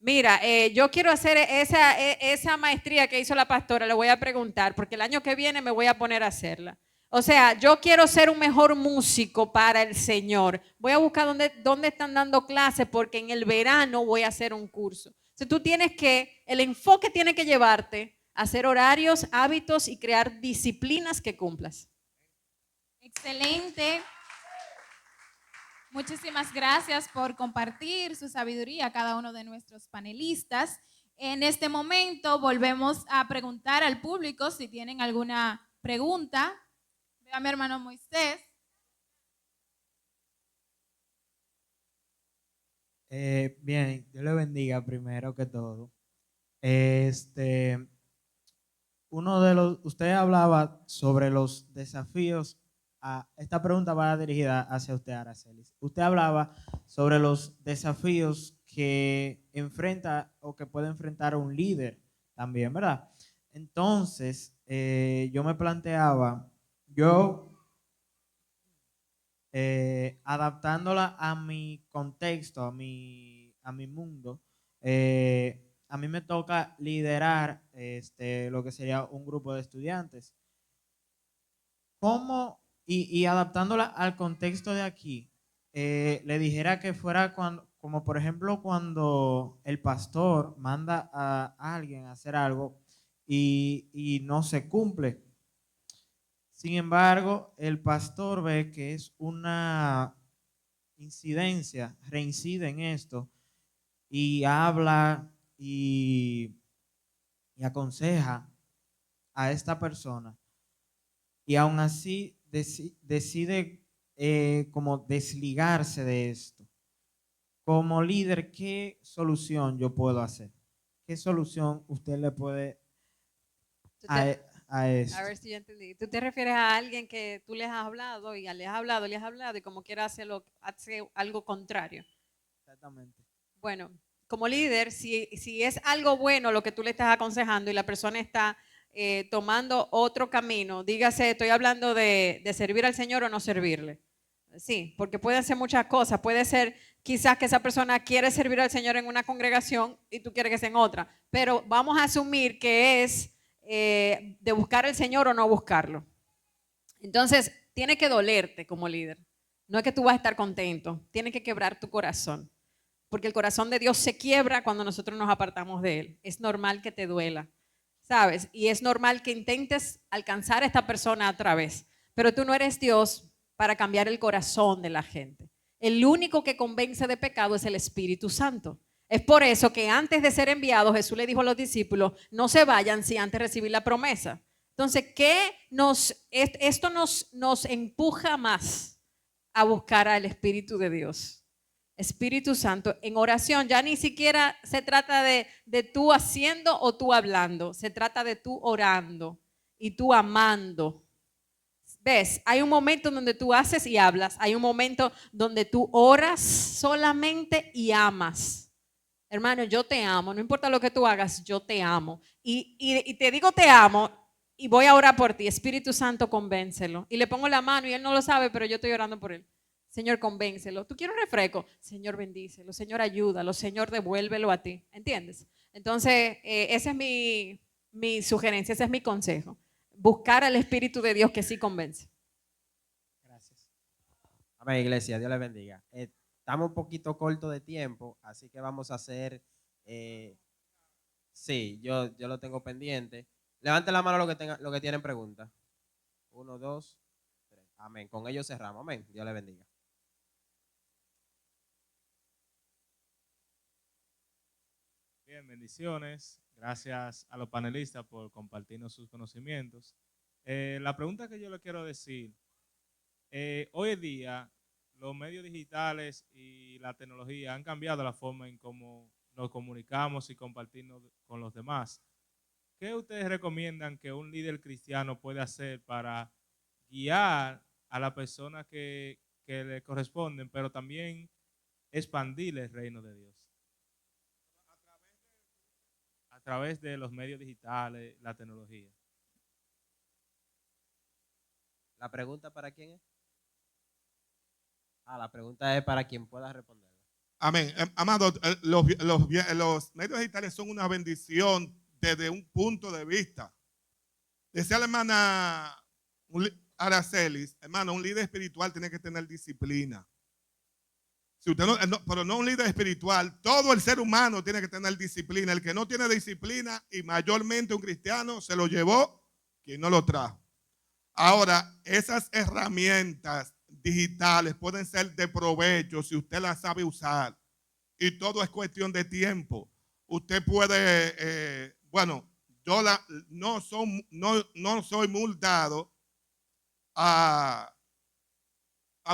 Mira, yo quiero hacer esa maestría que hizo la pastora, le voy a preguntar, porque el año que viene me voy a poner a hacerla. O sea, yo quiero ser un mejor músico para el Señor. Voy a buscar dónde están dando clases, porque en el verano voy a hacer un curso. Entonces tú el enfoque tiene que llevarte a hacer horarios, hábitos y crear disciplinas que cumplas. Excelente. Muchísimas gracias por compartir su sabiduría a cada uno de nuestros panelistas. En este momento volvemos a preguntar al público si tienen alguna pregunta. Veo a mi hermano Moisés. Bien, Dios le bendiga primero que todo. Usted hablaba sobre los desafíos. Esta pregunta va dirigida hacia usted, Aracelis. Usted hablaba sobre los desafíos que enfrenta o que puede enfrentar un líder también, ¿verdad? Entonces, yo me planteaba, adaptándola a mi contexto, a mi mundo, a mí me toca liderar lo que sería un grupo de estudiantes. ¿Cómo? Y adaptándola al contexto de aquí, le dijera que fuera como por ejemplo cuando el pastor manda a alguien a hacer algo y no se cumple. Sin embargo, el pastor ve que es una incidencia, reincide en esto y habla y aconseja a esta persona. Y aún así decide como desligarse de esto. Como líder, ¿qué solución yo puedo hacer? ¿Qué solución usted le puede a esto? A ver si yo entendí. ¿Tú te refieres a alguien que tú les has hablado y le has hablado y como quiera hace algo contrario? Exactamente. Bueno, como líder, si es algo bueno lo que tú le estás aconsejando y la persona está tomando otro camino, dígase, estoy hablando de servir al Señor o no servirle. Sí, porque puede ser muchas cosas. Puede ser quizás que esa persona quiere servir al Señor en una congregación y tú quieres que sea en otra. Pero vamos a asumir que es de buscar al Señor o no buscarlo. Entonces, tiene que dolerte como líder. No es que tú vas a estar contento. Tiene que quebrar tu corazón. Porque el corazón de Dios se quiebra cuando nosotros nos apartamos de Él. Es normal que te duela, ¿sabes? Y es normal que intentes alcanzar a esta persona otra vez. Pero tú no eres Dios para cambiar el corazón de la gente. El único que convence de pecado es el Espíritu Santo. Es por eso que antes de ser enviado, Jesús le dijo a los discípulos, no se vayan sin antes recibir la promesa. Entonces, esto nos empuja más a buscar al Espíritu de Dios? Espíritu Santo, en oración ya ni siquiera se trata de tú haciendo o tú hablando, se trata de tú orando y tú amando. ¿Ves? Hay un momento donde tú haces y hablas, hay un momento donde tú oras solamente y amas. Hermano, yo te amo, no importa lo que tú hagas, yo te amo. Y te digo te amo y voy a orar por ti. Espíritu Santo, convéncelo. Y le pongo la mano y él no lo sabe, pero yo estoy orando por él. Señor, convéncelo. ¿Tú quieres un refresco? Señor, bendícelo. Señor, ayúdalo. Señor, devuélvelo a ti. ¿Entiendes? Entonces, esa es mi sugerencia, ese es mi consejo. Buscar al Espíritu de Dios que sí convence. Gracias. Amén, iglesia. Dios les bendiga. Estamos un poquito cortos de tiempo, así que vamos a hacer... sí, yo lo tengo pendiente. Levanten la mano lo que tienen preguntas. 1, 2, 3. Amén. Con ellos cerramos. Amén. Dios les bendiga. Bien, bendiciones. Gracias a los panelistas por compartirnos sus conocimientos. La pregunta que yo le quiero decir, hoy en día los medios digitales y la tecnología han cambiado la forma en cómo nos comunicamos y compartirnos con los demás. ¿Qué ustedes recomiendan que un líder cristiano puede hacer para guiar a la persona que le corresponden, pero también expandir el reino de Dios? A través de los medios digitales, la tecnología. ¿La pregunta para quién es? La pregunta es para quien pueda responder. Amén. Amados, los medios digitales son una bendición desde un punto de vista. Decía la hermana Aracelis, hermano, un líder espiritual tiene que tener disciplina. Si usted pero no un líder espiritual, todo el ser humano tiene que tener disciplina. El que no tiene disciplina, y mayormente un cristiano, se lo llevó quien no lo trajo. Ahora, esas herramientas digitales pueden ser de provecho si usted las sabe usar. Y todo es cuestión de tiempo. Usted puede, yo no soy muy dado a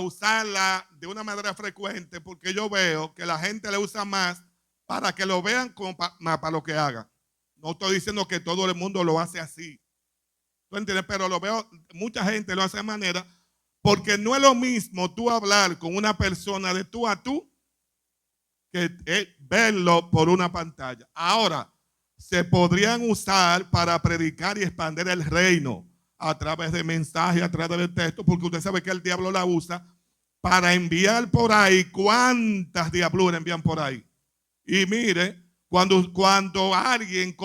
usarla de una manera frecuente, porque yo veo que la gente le usa más para que lo vean como más para lo que hagan. No estoy diciendo que todo el mundo lo hace así. ¿Tú entiendes? Pero lo veo, mucha gente lo hace de manera, porque no es lo mismo tú hablar con una persona de tú a tú que verlo por una pantalla. Ahora, se podrían usar para predicar y expandir el reino a través de mensajes, a través del texto, porque usted sabe que el diablo la usa para enviar por ahí. ¿Cuántas diabluras envían por ahí? Y mire, cuando alguien,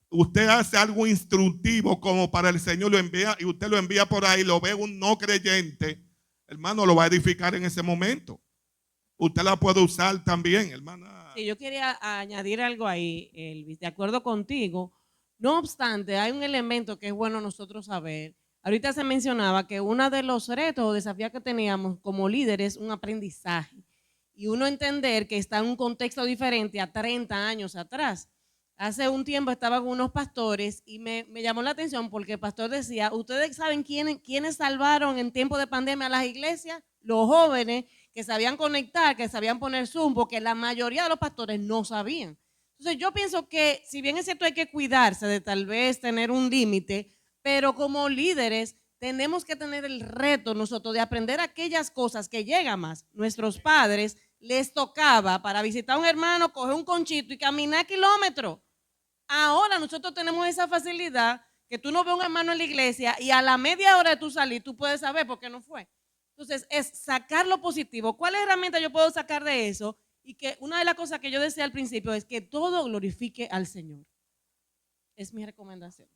usted hace algo instructivo como para el Señor, lo envía y usted lo envía por ahí, lo ve un no creyente, hermano, lo va a edificar en ese momento. Usted la puede usar también, hermana. Sí, yo quería añadir algo ahí, Elvis, de acuerdo contigo. No obstante, hay un elemento que es bueno nosotros saber. Ahorita se mencionaba que uno de los retos o desafíos que teníamos como líderes es un aprendizaje. Y uno entender que está en un contexto diferente a 30 años atrás. Hace un tiempo estaban unos pastores y me llamó la atención porque el pastor decía, ¿ustedes saben quiénes salvaron en tiempo de pandemia a las iglesias? Los jóvenes que sabían conectar, que sabían poner Zoom, porque la mayoría de los pastores no sabían. Entonces yo pienso que si bien es cierto hay que cuidarse de tal vez tener un límite, pero como líderes tenemos que tener el reto nosotros de aprender aquellas cosas que llegan más. Nuestros padres les tocaba para visitar a un hermano, coger un conchito y caminar kilómetros. Ahora nosotros tenemos esa facilidad que tú no ves a un hermano en la iglesia y a la media hora de tú salir tú puedes saber por qué no fue. Entonces, es sacar lo positivo. ¿Cuál herramienta yo puedo sacar de eso? Y que una de las cosas que yo decía al principio es que todo glorifique al Señor. Es mi recomendación.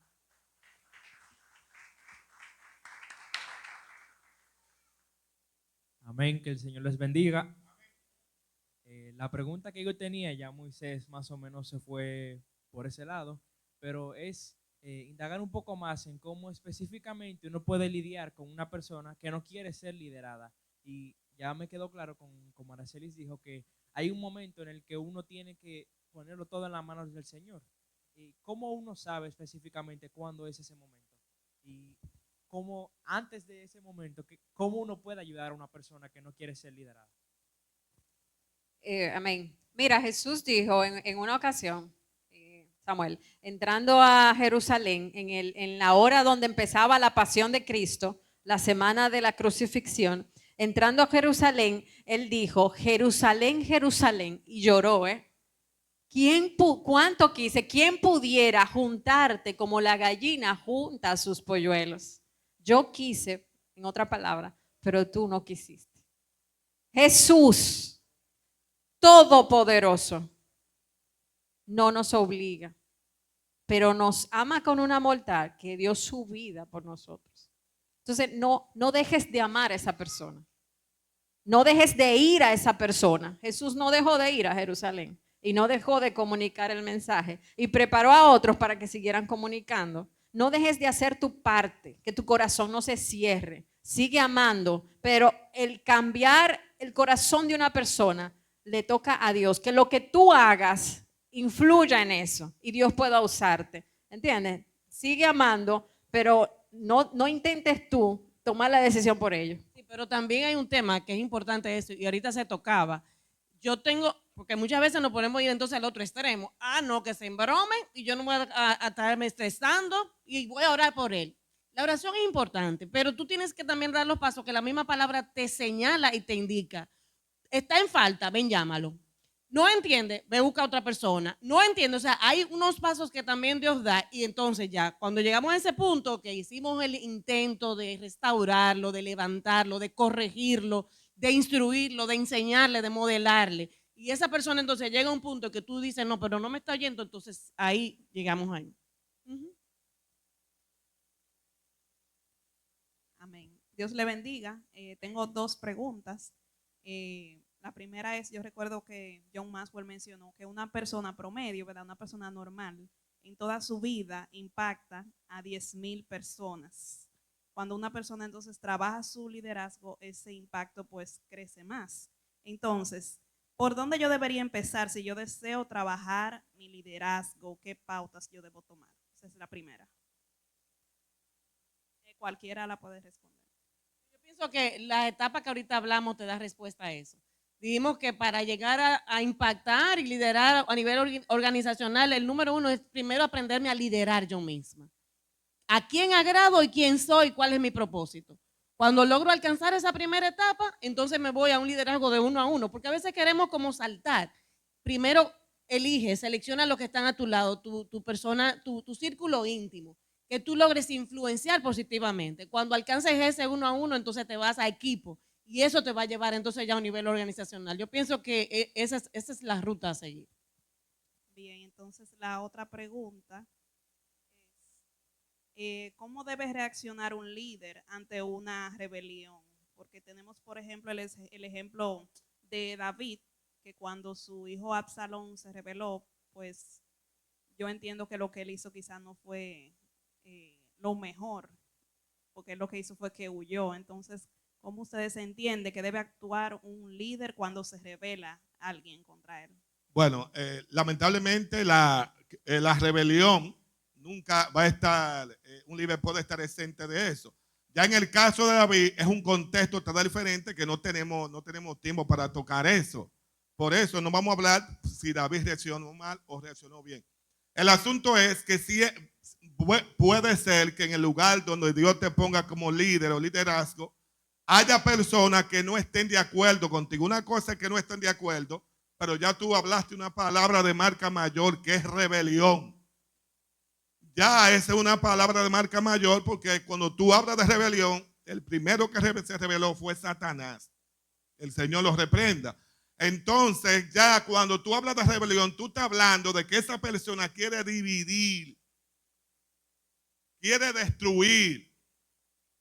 Amén, que el Señor les bendiga. La pregunta que yo tenía, ya Moisés más o menos se fue por ese lado, pero es indagar un poco más en cómo específicamente uno puede lidiar con una persona que no quiere ser liderada. Y ya me quedó claro, como Aracelis dijo, que hay un momento en el que uno tiene que ponerlo todo en las manos del Señor. ¿Y cómo uno sabe específicamente cuándo es ese momento? Y cómo antes de ese momento, cómo uno puede ayudar a una persona que no quiere ser liderada. Amén. Mira, Jesús dijo en una ocasión, Samuel, entrando a Jerusalén, en la hora donde empezaba la pasión de Cristo, la semana de la crucifixión, entrando a Jerusalén, él dijo, Jerusalén, Jerusalén, y lloró, ¿Cuánto quise? ¿Quién pudiera juntarte como la gallina junta a sus polluelos? Yo quise, en otra palabra, pero tú no quisiste. Jesús, todopoderoso, no nos obliga, pero nos ama con un amor tal que dio su vida por nosotros. Entonces, no dejes de amar a esa persona. No dejes de ir a esa persona. Jesús no dejó de ir a Jerusalén y no dejó de comunicar el mensaje y preparó a otros para que siguieran comunicando. No dejes de hacer tu parte, que tu corazón no se cierre. Sigue amando, pero el cambiar el corazón de una persona le toca a Dios. Que lo que tú hagas influya en eso y Dios pueda usarte. ¿Entiendes? Sigue amando, pero no intentes tú tomar la decisión por ellos. Sí, pero también hay un tema que es importante eso, y ahorita se tocaba. Yo tengo, porque muchas veces nos ponemos a ir entonces al otro extremo. No, que se embromen y yo no voy a estarme estresando y voy a orar por él. La oración es importante, pero tú tienes que también dar los pasos que la misma palabra te señala y te indica. Está en falta, ven, llámalo. No entiende, ve, busca a otra persona. No entiende, o sea, hay unos pasos que también Dios da y entonces ya, cuando llegamos a ese punto que hicimos el intento de restaurarlo, de levantarlo, de corregirlo, de instruirlo, de enseñarle, de modelarle, y esa persona entonces llega a un punto que tú dices, no, pero no me está oyendo, entonces ahí llegamos ahí. Amén. Dios le bendiga. Tengo dos preguntas. La primera es, yo recuerdo que John Maxwell mencionó que una persona promedio, ¿verdad? Una persona normal, en toda su vida impacta a 10,000 personas. Cuando una persona entonces trabaja su liderazgo, ese impacto pues crece más. Entonces, ¿por dónde yo debería empezar si yo deseo trabajar mi liderazgo? ¿Qué pautas yo debo tomar? Esa es la primera. Cualquiera la puede responder. Yo pienso que la etapa que ahorita hablamos te da respuesta a eso. Dijimos que para llegar a impactar y liderar a nivel organizacional, el número uno es primero aprenderme a liderar yo misma. ¿A quién agrado y quién soy? ¿Cuál es mi propósito? Cuando logro alcanzar esa primera etapa, entonces me voy a un liderazgo de 1 a 1, porque a veces queremos como saltar. Primero elige, selecciona los que están a tu lado, tu persona, tu círculo íntimo, que tú logres influenciar positivamente. Cuando alcances ese 1 a 1, entonces te vas a equipo. Y eso te va a llevar entonces ya a un nivel organizacional. Yo pienso que esa es la ruta a seguir. Bien, entonces la otra pregunta es, ¿cómo debe reaccionar un líder ante una rebelión? Porque tenemos, por ejemplo, el ejemplo de David, que cuando su hijo Absalón se rebeló, pues yo entiendo que lo que él hizo quizás no fue lo mejor, porque lo que hizo fue que huyó. Entonces, ¿cómo ustedes entienden que debe actuar un líder cuando se rebela alguien contra él? Bueno, lamentablemente la rebelión nunca va a estar, un líder puede estar exento de eso. Ya en el caso de David es un contexto total diferente que no tenemos tiempo para tocar eso. Por eso no vamos a hablar si David reaccionó mal o reaccionó bien. El asunto es que sí puede ser que en el lugar donde Dios te ponga como líder o liderazgo, haya personas que no estén de acuerdo contigo. Una cosa es que no estén de acuerdo, pero ya tú hablaste una palabra de marca mayor que es rebelión. Ya esa es una palabra de marca mayor porque cuando tú hablas de rebelión, el primero que se rebeló fue Satanás. El Señor los reprenda. Entonces, ya cuando tú hablas de rebelión, tú estás hablando de que esa persona quiere dividir, quiere destruir.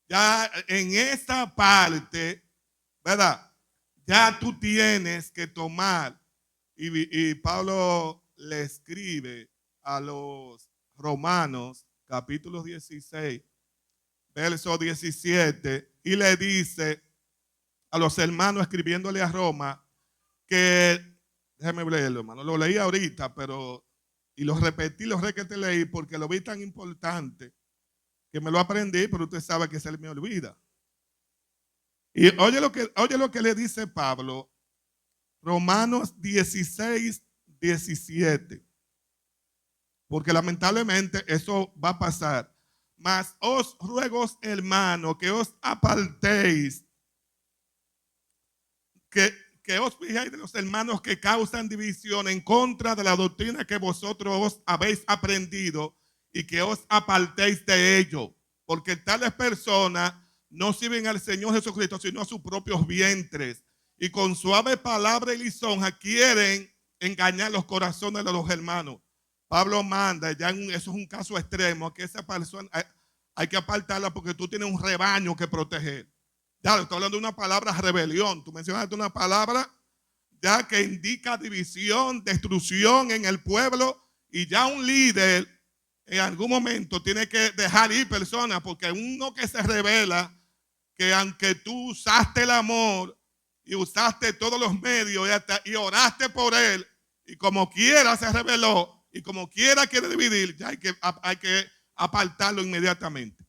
Ya en esa parte, ¿verdad? Ya tú tienes que tomar, y Pablo le escribe a los Romanos, capítulo 16, verso 17, y le dice a los hermanos escribiéndole a Roma que, déjame leerlo, hermano, lo leí ahorita, pero, y lo repetí, lo que te leí, porque lo vi tan importante que me lo aprendí, pero usted sabe que se me olvida. Y oye lo que le dice Pablo, Romanos 16, 17. Porque lamentablemente eso va a pasar. Mas os ruego, hermano, que os apartéis, que os fijéis de los hermanos que causan división en contra de la doctrina que vosotros habéis aprendido, y que os apartéis de ello, porque tales personas no sirven al Señor Jesucristo, sino a sus propios vientres, y con suave palabra y lisonja quieren engañar los corazones de los hermanos. Pablo manda, ya eso es un caso extremo, que esa persona hay que apartarla porque tú tienes un rebaño que proteger. Ya estoy hablando de una palabra rebelión. Tú mencionaste una palabra ya que indica división, destrucción en el pueblo, y ya un líder en algún momento tiene que dejar ir personas, porque uno que se revela, que aunque tú usaste el amor y usaste todos los medios y oraste por él, y como quiera se rebeló, y como quiera quiere dividir, ya hay que apartarlo inmediatamente.